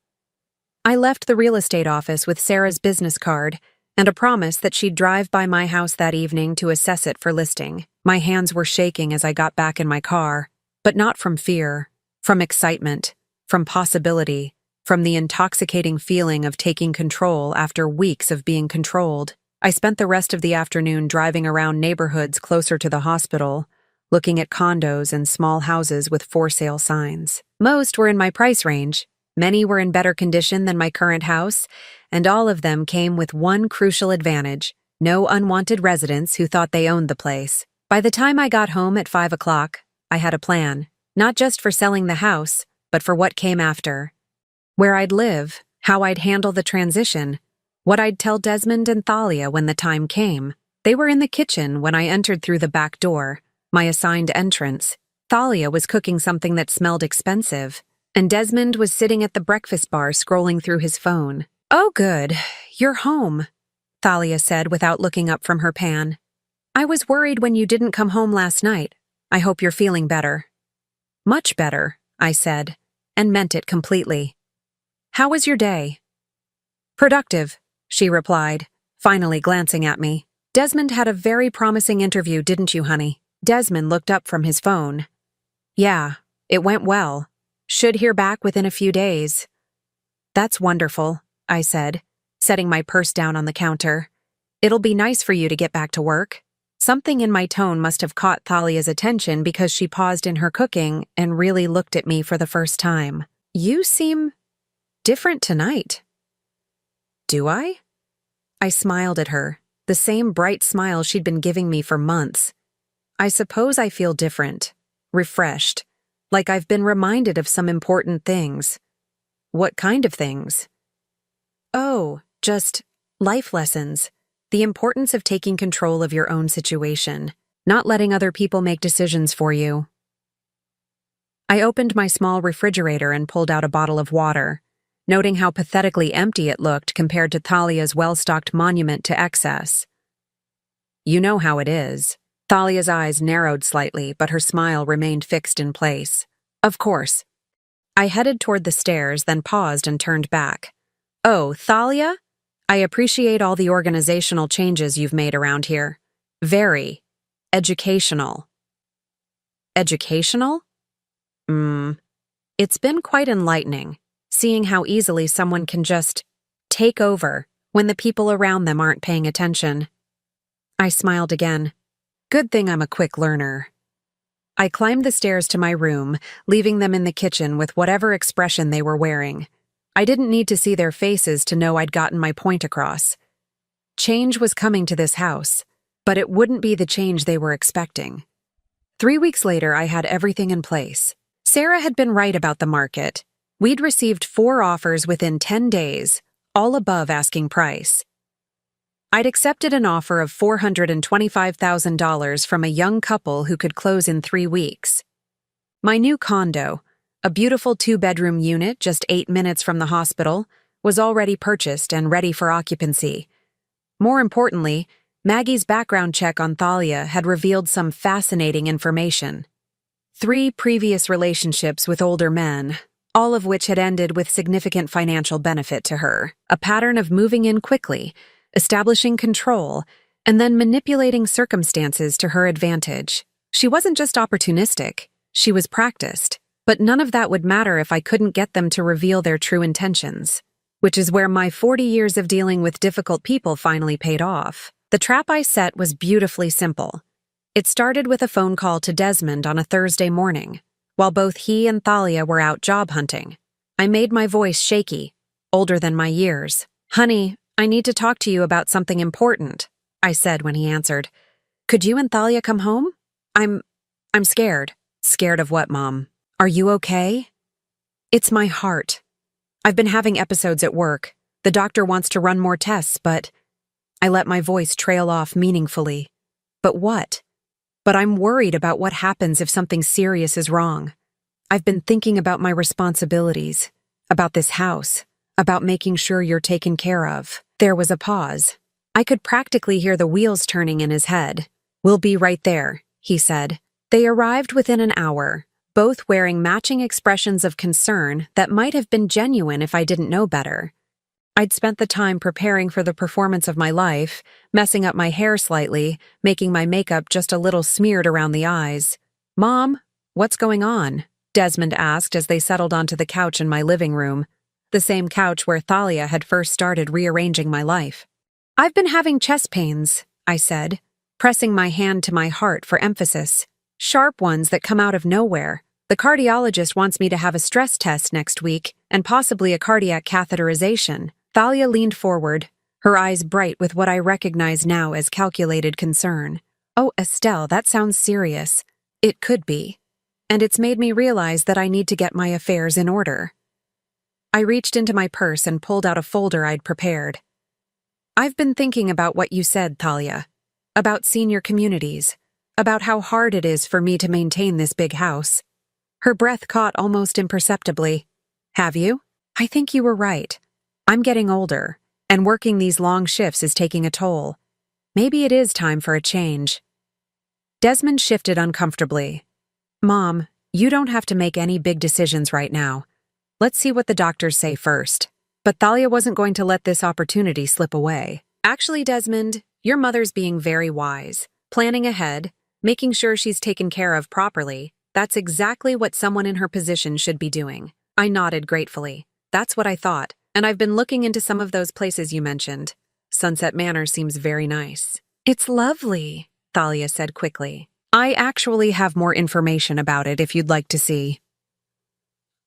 I left the real estate office with Sarah's business card and a promise that she'd drive by my house that evening to assess it for listing. My hands were shaking as I got back in my car, but not from fear, from excitement, from possibility, from the intoxicating feeling of taking control after weeks of being controlled. I spent the rest of the afternoon driving around neighborhoods closer to the hospital, looking at condos and small houses with for sale signs. Most were in my price range. Many were in better condition than my current house, and all of them came with one crucial advantage: no unwanted residents who thought they owned the place. By the time I got home at 5 o'clock, I had a plan, not just for selling the house, but for what came after. Where I'd live, how I'd handle the transition, what I'd tell Desmond and Thalia when the time came. They were in the kitchen when I entered through the back door, my assigned entrance. Thalia was cooking something that smelled expensive, and Desmond was sitting at the breakfast bar scrolling through his phone. Oh good, you're home, Thalia said without looking up from her pan. I was worried when you didn't come home last night. I hope you're feeling better. Much better, I said, and meant it completely. How was your day? Productive, she replied, finally glancing at me. Desmond had a very promising interview, didn't you, honey? Desmond looked up from his phone. Yeah, it went well. Should hear back within a few days. That's wonderful, I said, setting my purse down on the counter. It'll be nice for you to get back to work. Something in my tone must have caught Thalia's attention because she paused in her cooking and really looked at me for the first time. You seem different tonight. Do I? I smiled at her, the same bright smile she'd been giving me for months. I suppose I feel different, refreshed, like I've been reminded of some important things. What kind of things? Oh, just life lessons. The importance of taking control of your own situation, not letting other people make decisions for you. I opened my small refrigerator and pulled out a bottle of water, noting how pathetically empty it looked compared to Thalia's well-stocked monument to excess. You know how it is. Thalia's eyes narrowed slightly, but her smile remained fixed in place. Of course. I headed toward the stairs, then paused and turned back. Oh, Thalia? I appreciate all the organizational changes you've made around here. Very educational. Educational? It's been quite enlightening, seeing how easily someone can just take over when the people around them aren't paying attention. I smiled again. Good thing I'm a quick learner. I climbed the stairs to my room, leaving them in the kitchen with whatever expression they were wearing. I didn't need to see their faces to know I'd gotten my point across. Change was coming to this house, but it wouldn't be the change they were expecting. 3 weeks later, I had everything in place. Sarah had been right about the market. We'd received 4 offers within 10 days, all above asking price. I'd accepted an offer of $425,000 from a young couple who could close in 3 weeks. My new condo, a beautiful 2-bedroom unit just 8 minutes from the hospital, was already purchased and ready for occupancy. More importantly, Maggie's background check on Thalia had revealed some fascinating information. 3 previous relationships with older men, all of which had ended with significant financial benefit to her, a pattern of moving in quickly, establishing control, and then manipulating circumstances to her advantage. She wasn't just opportunistic, she was practiced, but none of that would matter if I couldn't get them to reveal their true intentions, which is where my 40 years of dealing with difficult people finally paid off. The trap I set was beautifully simple. It started with a phone call to Desmond on a Thursday morning, while both he and Thalia were out job hunting. I made my voice shaky, older than my years. "Honey, I need to talk to you about something important," I said when he answered. "Could you and Thalia come home? I'm scared." "Scared of what, Mom? Are you okay?" "It's my heart. I've been having episodes at work. The doctor wants to run more tests, but..." I let my voice trail off meaningfully. "But what?" "But I'm worried about what happens if something serious is wrong. I've been thinking about my responsibilities, about this house, about making sure you're taken care of." There was a pause. I could practically hear the wheels turning in his head. "We'll be right there," he said. They arrived within an hour, both wearing matching expressions of concern that might have been genuine if I didn't know better. I'd spent the time preparing for the performance of my life, messing up my hair slightly, making my makeup just a little smeared around the eyes. "Mom, what's going on?" Desmond asked as they settled onto the couch in my living room, the same couch where Thalia had first started rearranging my life. "I've been having chest pains," I said, pressing my hand to my heart for emphasis. "Sharp ones that come out of nowhere. The cardiologist wants me to have a stress test next week and possibly a cardiac catheterization." Thalia leaned forward, her eyes bright with what I recognize now as calculated concern. "Oh, Estelle, that sounds serious." "It could be. And it's made me realize that I need to get my affairs in order." I reached into my purse and pulled out a folder I'd prepared. "I've been thinking about what you said, Thalia. About senior communities. About how hard it is for me to maintain this big house." Her breath caught almost imperceptibly. "Have you? I think you were right. I'm getting older, and working these long shifts is taking a toll. Maybe it is time for a change." Desmond shifted uncomfortably. "Mom, you don't have to make any big decisions right now. Let's see what the doctors say first." But Thalia wasn't going to let this opportunity slip away. "Actually, Desmond, your mother's being very wise. Planning ahead, making sure she's taken care of properly. That's exactly what someone in her position should be doing." I nodded gratefully. "That's what I thought, and I've been looking into some of those places you mentioned. Sunset Manor seems very nice." "It's lovely," Thalia said quickly. "I actually have more information about it if you'd like to see."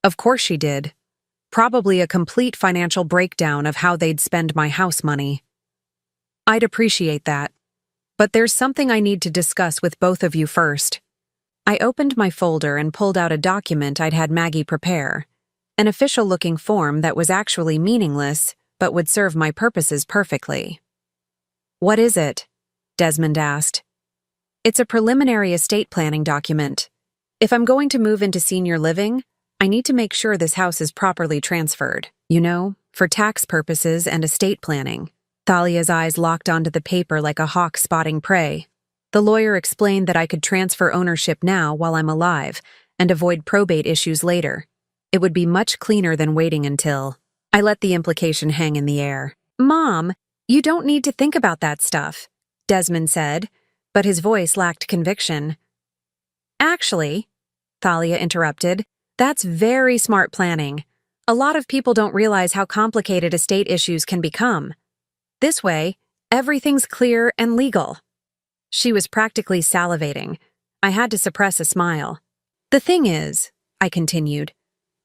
Of course she did. Probably a complete financial breakdown of how they'd spend my house money. "I'd appreciate that. But there's something I need to discuss with both of you first." I opened my folder and pulled out a document I'd had Maggie prepare. An official-looking form that was actually meaningless, but would serve my purposes perfectly. "What is it?" Desmond asked. "It's a preliminary estate planning document. If I'm going to move into senior living, I need to make sure this house is properly transferred, for tax purposes and estate planning." Thalia's eyes locked onto the paper like a hawk spotting prey. The lawyer explained that I could transfer ownership now while I'm alive and avoid probate issues later. It would be much cleaner than waiting until... I let the implication hang in the air. "Mom, you don't need to think about that stuff," Desmond said, but his voice lacked conviction. "Actually," Thalia interrupted, "that's very smart planning. A lot of people don't realize how complicated estate issues can become. This way, everything's clear and legal." She was practically salivating. I had to suppress a smile. The thing is, I continued,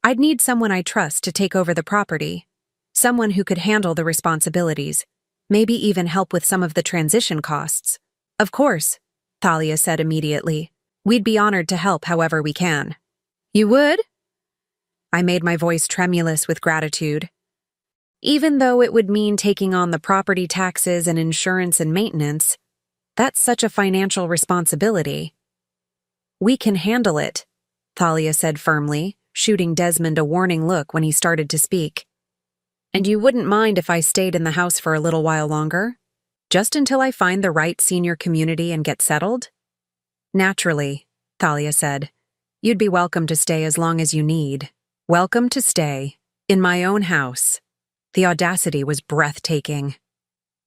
I'd need someone I trust to take over the property. Someone who could handle the responsibilities, maybe even help with some of the transition costs. Of course, Thalia said immediately. We'd be honored to help however we can. You would? I made my voice tremulous with gratitude. Even though it would mean taking on the property taxes and insurance and maintenance, that's such a financial responsibility. We can handle it, Thalia said firmly, shooting Desmond a warning look when he started to speak. And you wouldn't mind if I stayed in the house for a little while longer? Just until I find the right senior community and get settled? Naturally, Thalia said. You'd be welcome to stay as long as you need. Welcome to stay. In my own house. The audacity was breathtaking.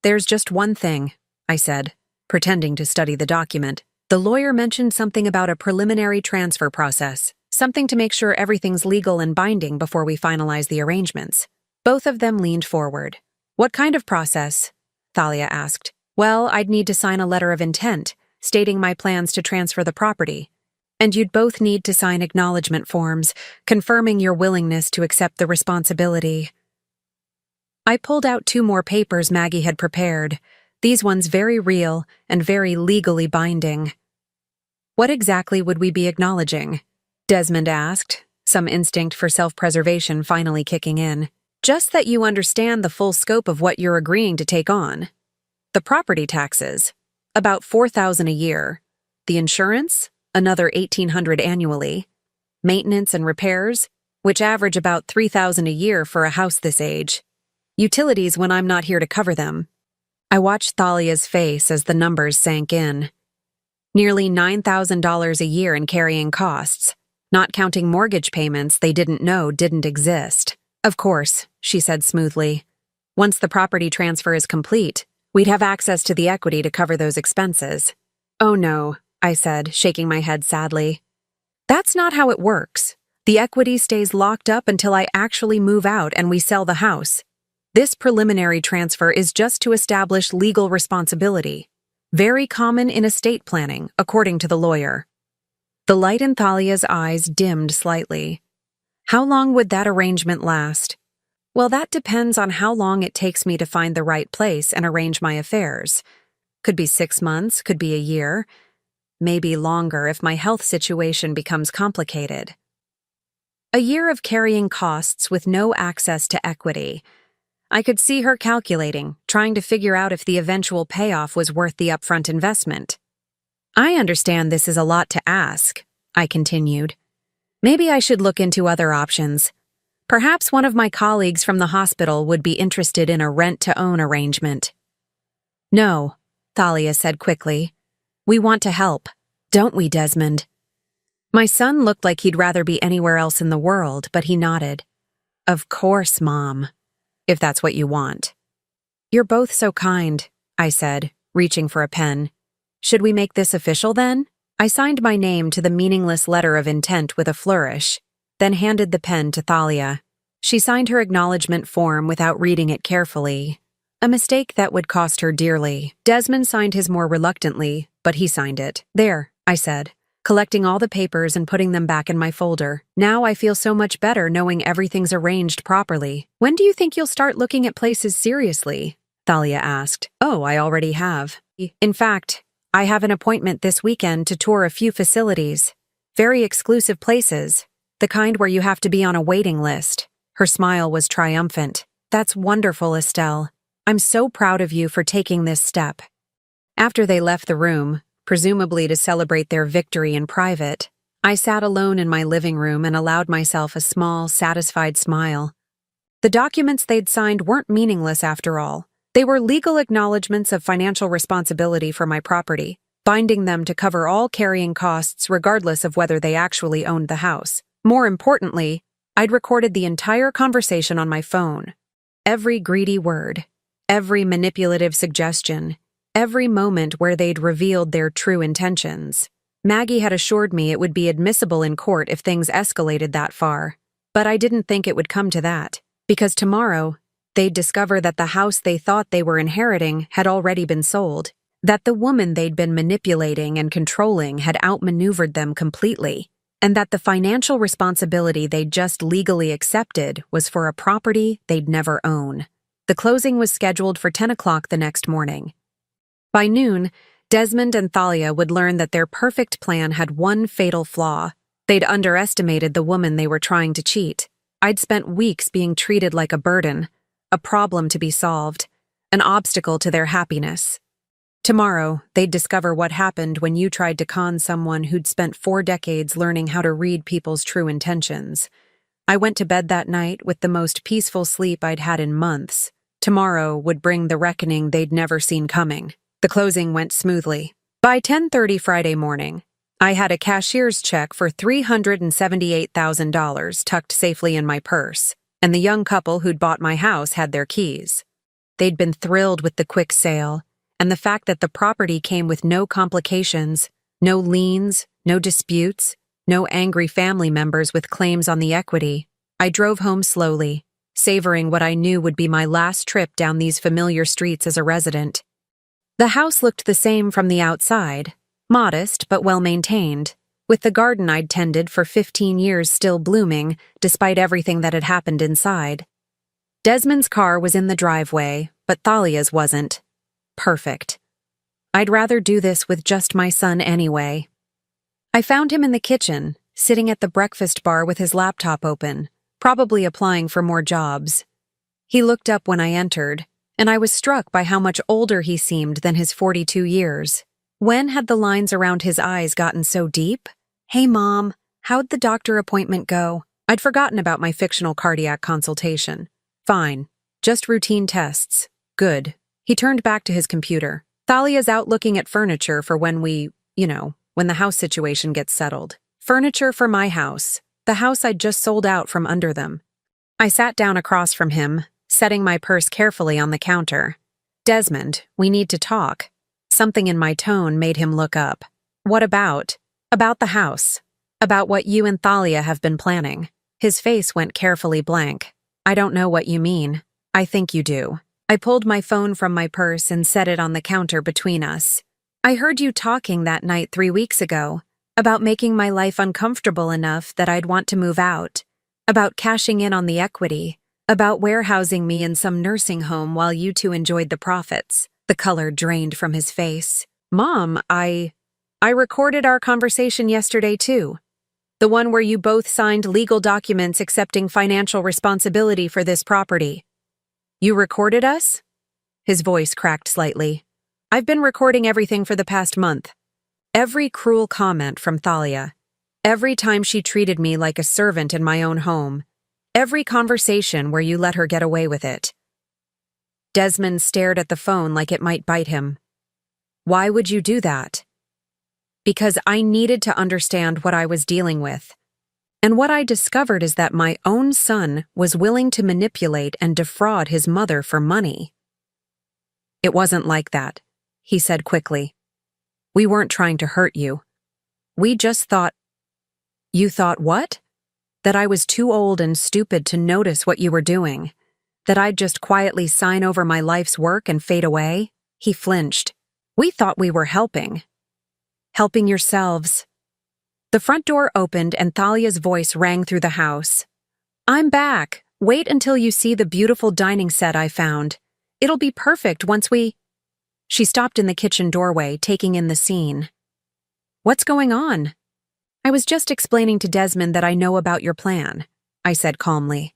There's just one thing, I said, pretending to study the document. The lawyer mentioned something about a preliminary transfer process, something to make sure everything's legal and binding before we finalize the arrangements. Both of them leaned forward. What kind of process? Thalia asked. Well, I'd need to sign a letter of intent, stating my plans to transfer the property. And you'd both need to sign acknowledgement forms, confirming your willingness to accept the responsibility. I pulled out 2 more papers Maggie had prepared, these ones very real and very legally binding. What exactly would we be acknowledging? Desmond asked, some instinct for self-preservation finally kicking in. Just that you understand the full scope of what you're agreeing to take on. The property taxes, about $4,000 a year. The insurance, another $1,800 annually. Maintenance and repairs, which average about $3,000 a year for a house this age. Utilities when I'm not here to cover them. I watched Thalia's face as the numbers sank in. Nearly $9,000 a year in carrying costs, not counting mortgage payments they didn't know didn't exist. Of course, she said smoothly. Once the property transfer is complete, we'd have access to the equity to cover those expenses. Oh no, I said, shaking my head sadly. That's not how it works. The equity stays locked up until I actually move out and we sell the house. This preliminary transfer is just to establish legal responsibility. Very common in estate planning, according to the lawyer. The light in Thalia's eyes dimmed slightly. How long would that arrangement last? Well, that depends on how long it takes me to find the right place and arrange my affairs. Could be 6 months, could be a year. Maybe longer if my health situation becomes complicated. A year of carrying costs with no access to equity. I could see her calculating, trying to figure out if the eventual payoff was worth the upfront investment. I understand this is a lot to ask, I continued. Maybe I should look into other options. Perhaps one of my colleagues from the hospital would be interested in a rent-to-own arrangement. No, Thalia said quickly. We want to help, don't we, Desmond? My son looked like he'd rather be anywhere else in the world, but he nodded. Of course, Mom. If that's what you want. You're both so kind, I said, reaching for a pen. Should we make this official then? I signed my name to the meaningless letter of intent with a flourish, then handed the pen to Thalia. She signed her acknowledgement form without reading it carefully, a mistake that would cost her dearly. Desmond signed his more reluctantly, but he signed it. There, I said, collecting all the papers and putting them back in my folder. Now I feel so much better knowing everything's arranged properly. When do you think you'll start looking at places seriously? Thalia asked. Oh, I already have. In fact, I have an appointment this weekend to tour a few facilities. Very exclusive places. The kind where you have to be on a waiting list. Her smile was triumphant. That's wonderful, Estelle. I'm so proud of you for taking this step. After they left the room, presumably to celebrate their victory in private, I sat alone in my living room and allowed myself a small, satisfied smile. The documents they'd signed weren't meaningless after all. They were legal acknowledgments of financial responsibility for my property, binding them to cover all carrying costs regardless of whether they actually owned the house. More importantly, I'd recorded the entire conversation on my phone. Every greedy word, every manipulative suggestion, every moment where they'd revealed their true intentions. Maggie had assured me it would be admissible in court if things escalated that far, but I didn't think it would come to that, because tomorrow, they'd discover that the house they thought they were inheriting had already been sold. That the woman they'd been manipulating and controlling had outmaneuvered them completely, and that the financial responsibility they'd just legally accepted was for a property they'd never own. The closing was scheduled for 10 o'clock the next morning. By noon, Desmond and Thalia would learn that their perfect plan had one fatal flaw. They'd underestimated the woman they were trying to cheat. I'd spent weeks being treated like a burden, a problem to be solved, an obstacle to their happiness. Tomorrow, they'd discover what happened when you tried to con someone who'd spent 4 decades learning how to read people's true intentions. I went to bed that night with the most peaceful sleep I'd had in months. Tomorrow would bring the reckoning they'd never seen coming. The closing went smoothly. By 10:30 Friday morning, I had a cashier's check for $378,000 tucked safely in my purse, and the young couple who'd bought my house had their keys. They'd been thrilled with the quick sale, and the fact that the property came with no complications, no liens, no disputes, no angry family members with claims on the equity. I drove home slowly, savoring what I knew would be my last trip down these familiar streets as a resident. The house looked the same from the outside, modest but well-maintained, with the garden I'd tended for 15 years still blooming despite everything that had happened inside. Desmond's car was in the driveway, but Thalia's wasn't. Perfect. I'd rather do this with just my son anyway. I found him in the kitchen, sitting at the breakfast bar with his laptop open, probably applying for more jobs. He looked up when I entered, and I was struck by how much older he seemed than his 42 years. When had the lines around his eyes gotten so deep? "Hey, Mom, how'd the doctor appointment go?" I'd forgotten about my fictional cardiac consultation. "Fine. Just routine tests. Good." He turned back to his computer. "Thalia's out looking at furniture for when when the house situation gets settled. Furniture for my house, the house I'd just sold out from under them." I sat down across from him, setting my purse carefully on the counter. "Desmond, we need to talk." Something in my tone made him look up. "What about?" "About the house. About what you and Thalia have been planning." His face went carefully blank. "I don't know what you mean." "I think you do." I pulled my phone from my purse and set it on the counter between us. "I heard you talking that night 3 weeks ago, about making my life uncomfortable enough that I'd want to move out, about cashing in on the equity, about warehousing me in some nursing home while you two enjoyed the profits." The color drained from his face. "Mom, I recorded our conversation yesterday too. The one where you both signed legal documents accepting financial responsibility for this property." "You recorded us?" His voice cracked slightly. "I've been recording everything for the past month. Every cruel comment from Thalia. Every time she treated me like a servant in my own home. Every conversation where you let her get away with it." Desmond stared at the phone like it might bite him. "Why would you do that?" "Because I needed to understand what I was dealing with. And what I discovered is that my own son was willing to manipulate and defraud his mother for money." "It wasn't like that," he said quickly. "We weren't trying to hurt you. We just thought—" "You thought what?" "That I was too old and stupid to notice what you were doing. That I'd just quietly sign over my life's work and fade away." He flinched. "We thought we were helping." "Helping yourselves." The front door opened and Thalia's voice rang through the house. "I'm back. Wait until you see the beautiful dining set I found. It'll be perfect once we—" She stopped in the kitchen doorway, taking in the scene. "What's going on?" "I was just explaining to Desmond that I know about your plan," I said calmly.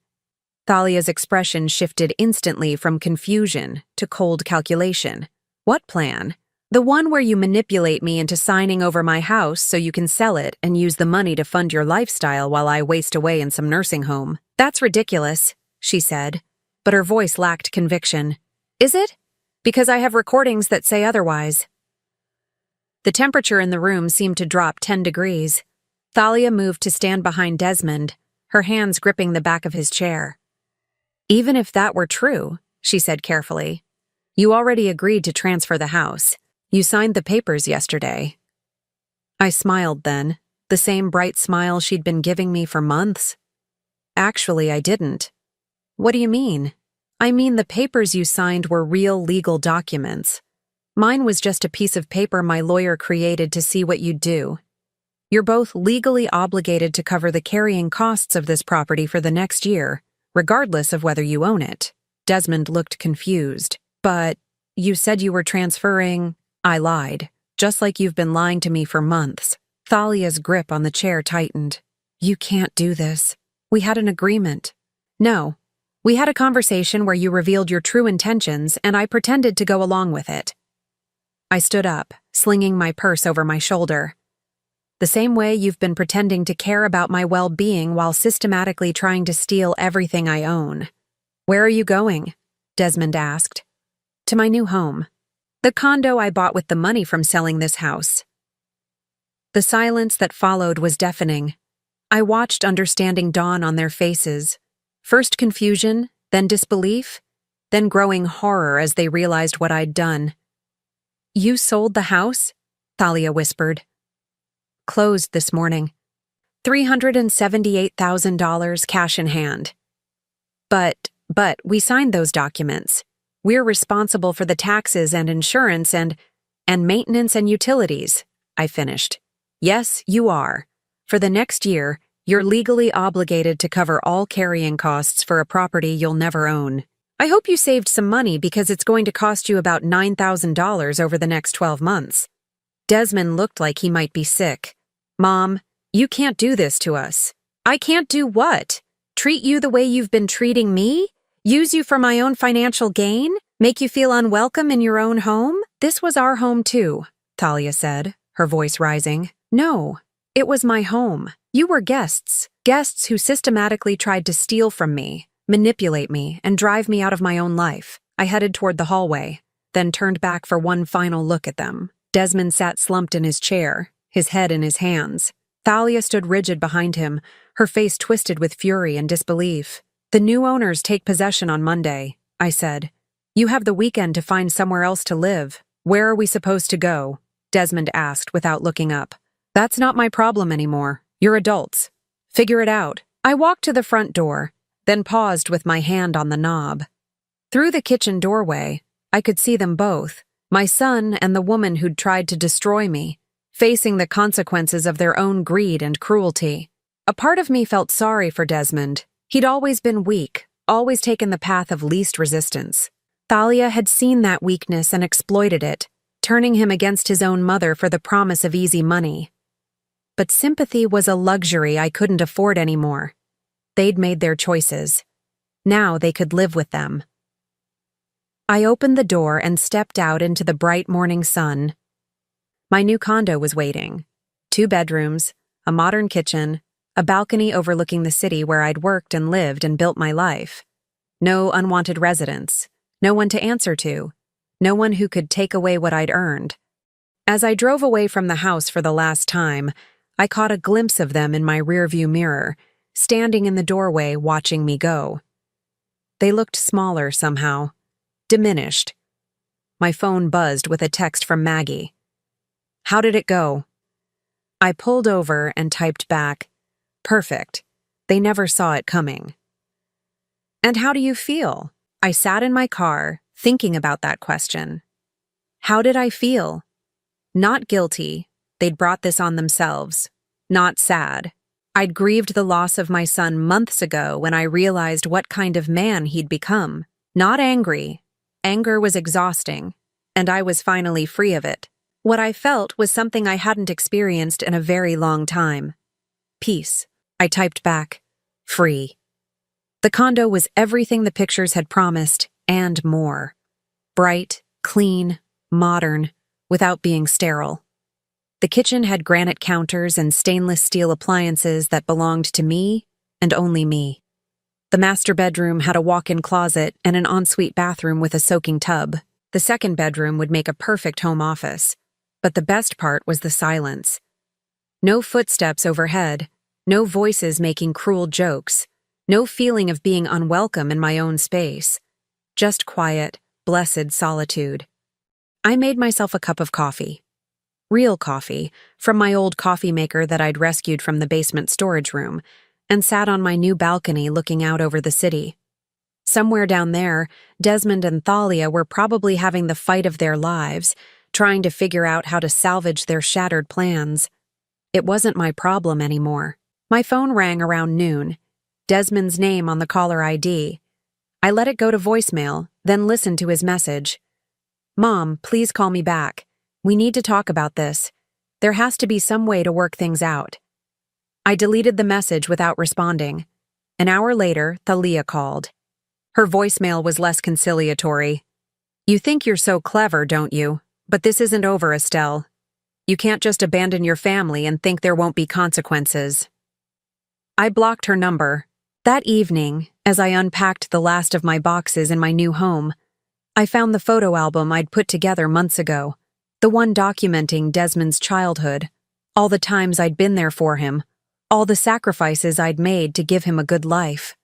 Thalia's expression shifted instantly from confusion to cold calculation. "What plan?" "The one where you manipulate me into signing over my house so you can sell it and use the money to fund your lifestyle while I waste away in some nursing home." "That's ridiculous," she said, but her voice lacked conviction. "Is it? Because I have recordings that say otherwise." The temperature in the room seemed to drop 10 degrees. Thalia moved to stand behind Desmond, her hands gripping the back of his chair. "Even if that were true," she said carefully, "you already agreed to transfer the house. You signed the papers yesterday." I smiled then, the same bright smile she'd been giving me for months. "Actually, I didn't." "What do you mean?" "I mean the papers you signed were real legal documents. Mine was just a piece of paper my lawyer created to see what you'd do. You're both legally obligated to cover the carrying costs of this property for the next year, regardless of whether you own it. Desmond looked confused. But you said you were transferring. I lied, just like you've been lying to me for months. Thalia's grip on the chair tightened. You can't do this. We had an agreement. No. We had a conversation where you revealed your true intentions, and I pretended to go along with it. I stood up, slinging my purse over my shoulder. The same way you've been pretending to care about my well-being while systematically trying to steal everything I own. Where are you going? Desmond asked. To my new home. The condo I bought with the money from selling this house. The silence that followed was deafening. I watched understanding dawn on their faces. First confusion, then disbelief, then growing horror as they realized what I'd done. You sold the house? Thalia whispered. Closed this morning. $378,000 cash in hand. But we signed those documents. We're responsible for the taxes and insurance and maintenance and utilities, I finished. Yes, you are. For the next year, you're legally obligated to cover all carrying costs for a property you'll never own. I hope you saved some money because it's going to cost you about $9,000 over the next 12 months. Desmond looked like he might be sick. Mom, you can't do this to us. I can't do what? Treat you the way you've been treating me? Use you for my own financial gain? Make you feel unwelcome in your own home? This was our home too, Thalia said, her voice rising. No, it was my home. You were guests who systematically tried to steal from me, manipulate me, and drive me out of my own life. I headed toward the hallway, then turned back for one final look at them. Desmond sat slumped in his chair, his head in his hands. Thalia stood rigid behind him, her face twisted with fury and disbelief. The new owners take possession on Monday, I said. You have the weekend to find somewhere else to live. Where are we supposed to go? Desmond asked without looking up. That's not my problem anymore. You're adults. Figure it out. I walked to the front door, then paused with my hand on the knob. Through the kitchen doorway, I could see them both, my son and the woman who'd tried to destroy me, facing the consequences of their own greed and cruelty. A part of me felt sorry for Desmond. He'd always been weak, always taken the path of least resistance. Thalia had seen that weakness and exploited it, turning him against his own mother for the promise of easy money. But sympathy was a luxury I couldn't afford anymore. They'd made their choices. Now they could live with them. I opened the door and stepped out into the bright morning sun. My new condo was waiting. 2 bedrooms, a modern kitchen, a balcony overlooking the city where I'd worked and lived and built my life. No unwanted residents, no one to answer to, no one who could take away what I'd earned. As I drove away from the house for the last time, I caught a glimpse of them in my rearview mirror, standing in the doorway watching me go. They looked smaller somehow, diminished. My phone buzzed with a text from Maggie. How did it go? I pulled over and typed back, perfect. They never saw it coming. And how do you feel? I sat in my car, thinking about that question. How did I feel? Not guilty. They'd brought this on themselves. Not sad. I'd grieved the loss of my son months ago when I realized what kind of man he'd become. Not angry. Anger was exhausting, and I was finally free of it. What I felt was something I hadn't experienced in a very long time. Peace. I typed back, free. The condo was everything the pictures had promised, and more. Bright, clean, modern, without being sterile. The kitchen had granite counters and stainless steel appliances that belonged to me and only me. The master bedroom had a walk-in closet and an ensuite bathroom with a soaking tub. The second bedroom would make a perfect home office. But the best part was the silence. No footsteps overhead, no voices making cruel jokes, no feeling of being unwelcome in my own space. Just quiet, blessed solitude. I made myself a cup of coffee. Real coffee, from my old coffee maker that I'd rescued from the basement storage room, and sat on my new balcony looking out over the city. Somewhere down there, Desmond and Thalia were probably having the fight of their lives, trying to figure out how to salvage their shattered plans. It wasn't my problem anymore. My phone rang around noon. Desmond's name on the caller ID. I let it go to voicemail, then listened to his message. "Mom, please call me back. We need to talk about this. There has to be some way to work things out." I deleted the message without responding. An hour later, Thalia called. Her voicemail was less conciliatory. "You think you're so clever, don't you? But this isn't over, Estelle. You can't just abandon your family and think there won't be consequences." I blocked her number. That evening, as I unpacked the last of my boxes in my new home, I found the photo album I'd put together months ago, the one documenting Desmond's childhood, all the times I'd been there for him, all the sacrifices I'd made to give him a good life.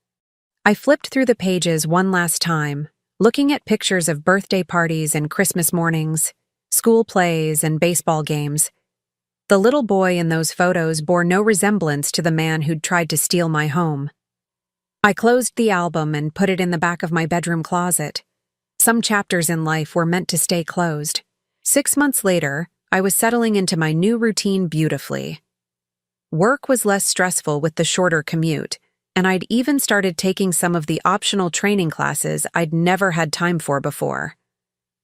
I flipped through the pages one last time, looking at pictures of birthday parties and Christmas mornings, school plays and baseball games. The little boy in those photos bore no resemblance to the man who'd tried to steal my home. I closed the album and put it in the back of my bedroom closet. Some chapters in life were meant to stay closed. 6 months later, I was settling into my new routine beautifully. Work was less stressful with the shorter commute, and I'd even started taking some of the optional training classes I'd never had time for before.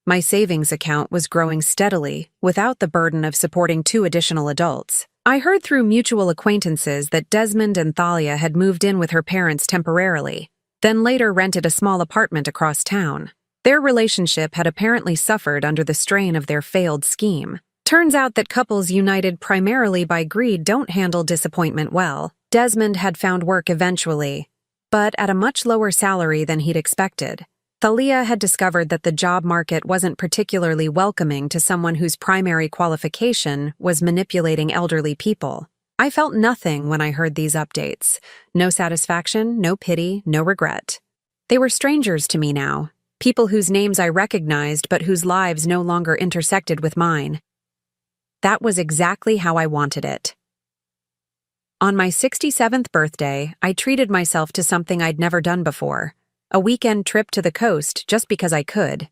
My savings account was growing steadily without the burden of supporting 2 additional adults. I heard through mutual acquaintances that Desmond and Thalia had moved in with her parents temporarily, then later rented a small apartment across town. Their relationship had apparently suffered under the strain of their failed scheme. Turns out that couples united primarily by greed don't handle disappointment well. Desmond had found work eventually, but at a much lower salary than he'd expected. Thalia had discovered that the job market wasn't particularly welcoming to someone whose primary qualification was manipulating elderly people. I felt nothing when I heard these updates. No satisfaction, no pity, no regret. They were strangers to me now, people whose names I recognized but whose lives no longer intersected with mine. That was exactly how I wanted it. On my 67th birthday, I treated myself to something I'd never done before. A weekend trip to the coast just because I could.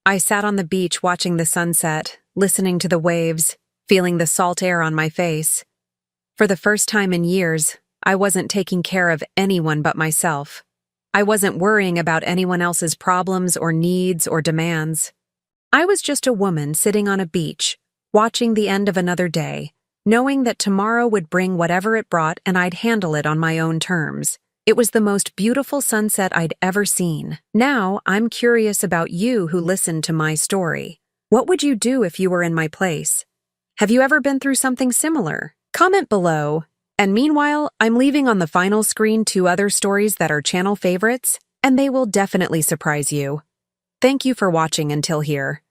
I sat on the beach watching the sunset, listening to the waves, feeling the salt air on my face. For the first time in years, I wasn't taking care of anyone but myself. I wasn't worrying about anyone else's problems or needs or demands. I was just a woman sitting on a beach, watching the end of another day, knowing that tomorrow would bring whatever it brought and I'd handle it on my own terms. It was the most beautiful sunset I'd ever seen. Now, I'm curious about you who listened to my story. What would you do if you were in my place? Have you ever been through something similar? Comment below. And meanwhile, I'm leaving on the final screen 2 other stories that are channel favorites, and they will definitely surprise you. Thank you for watching until here.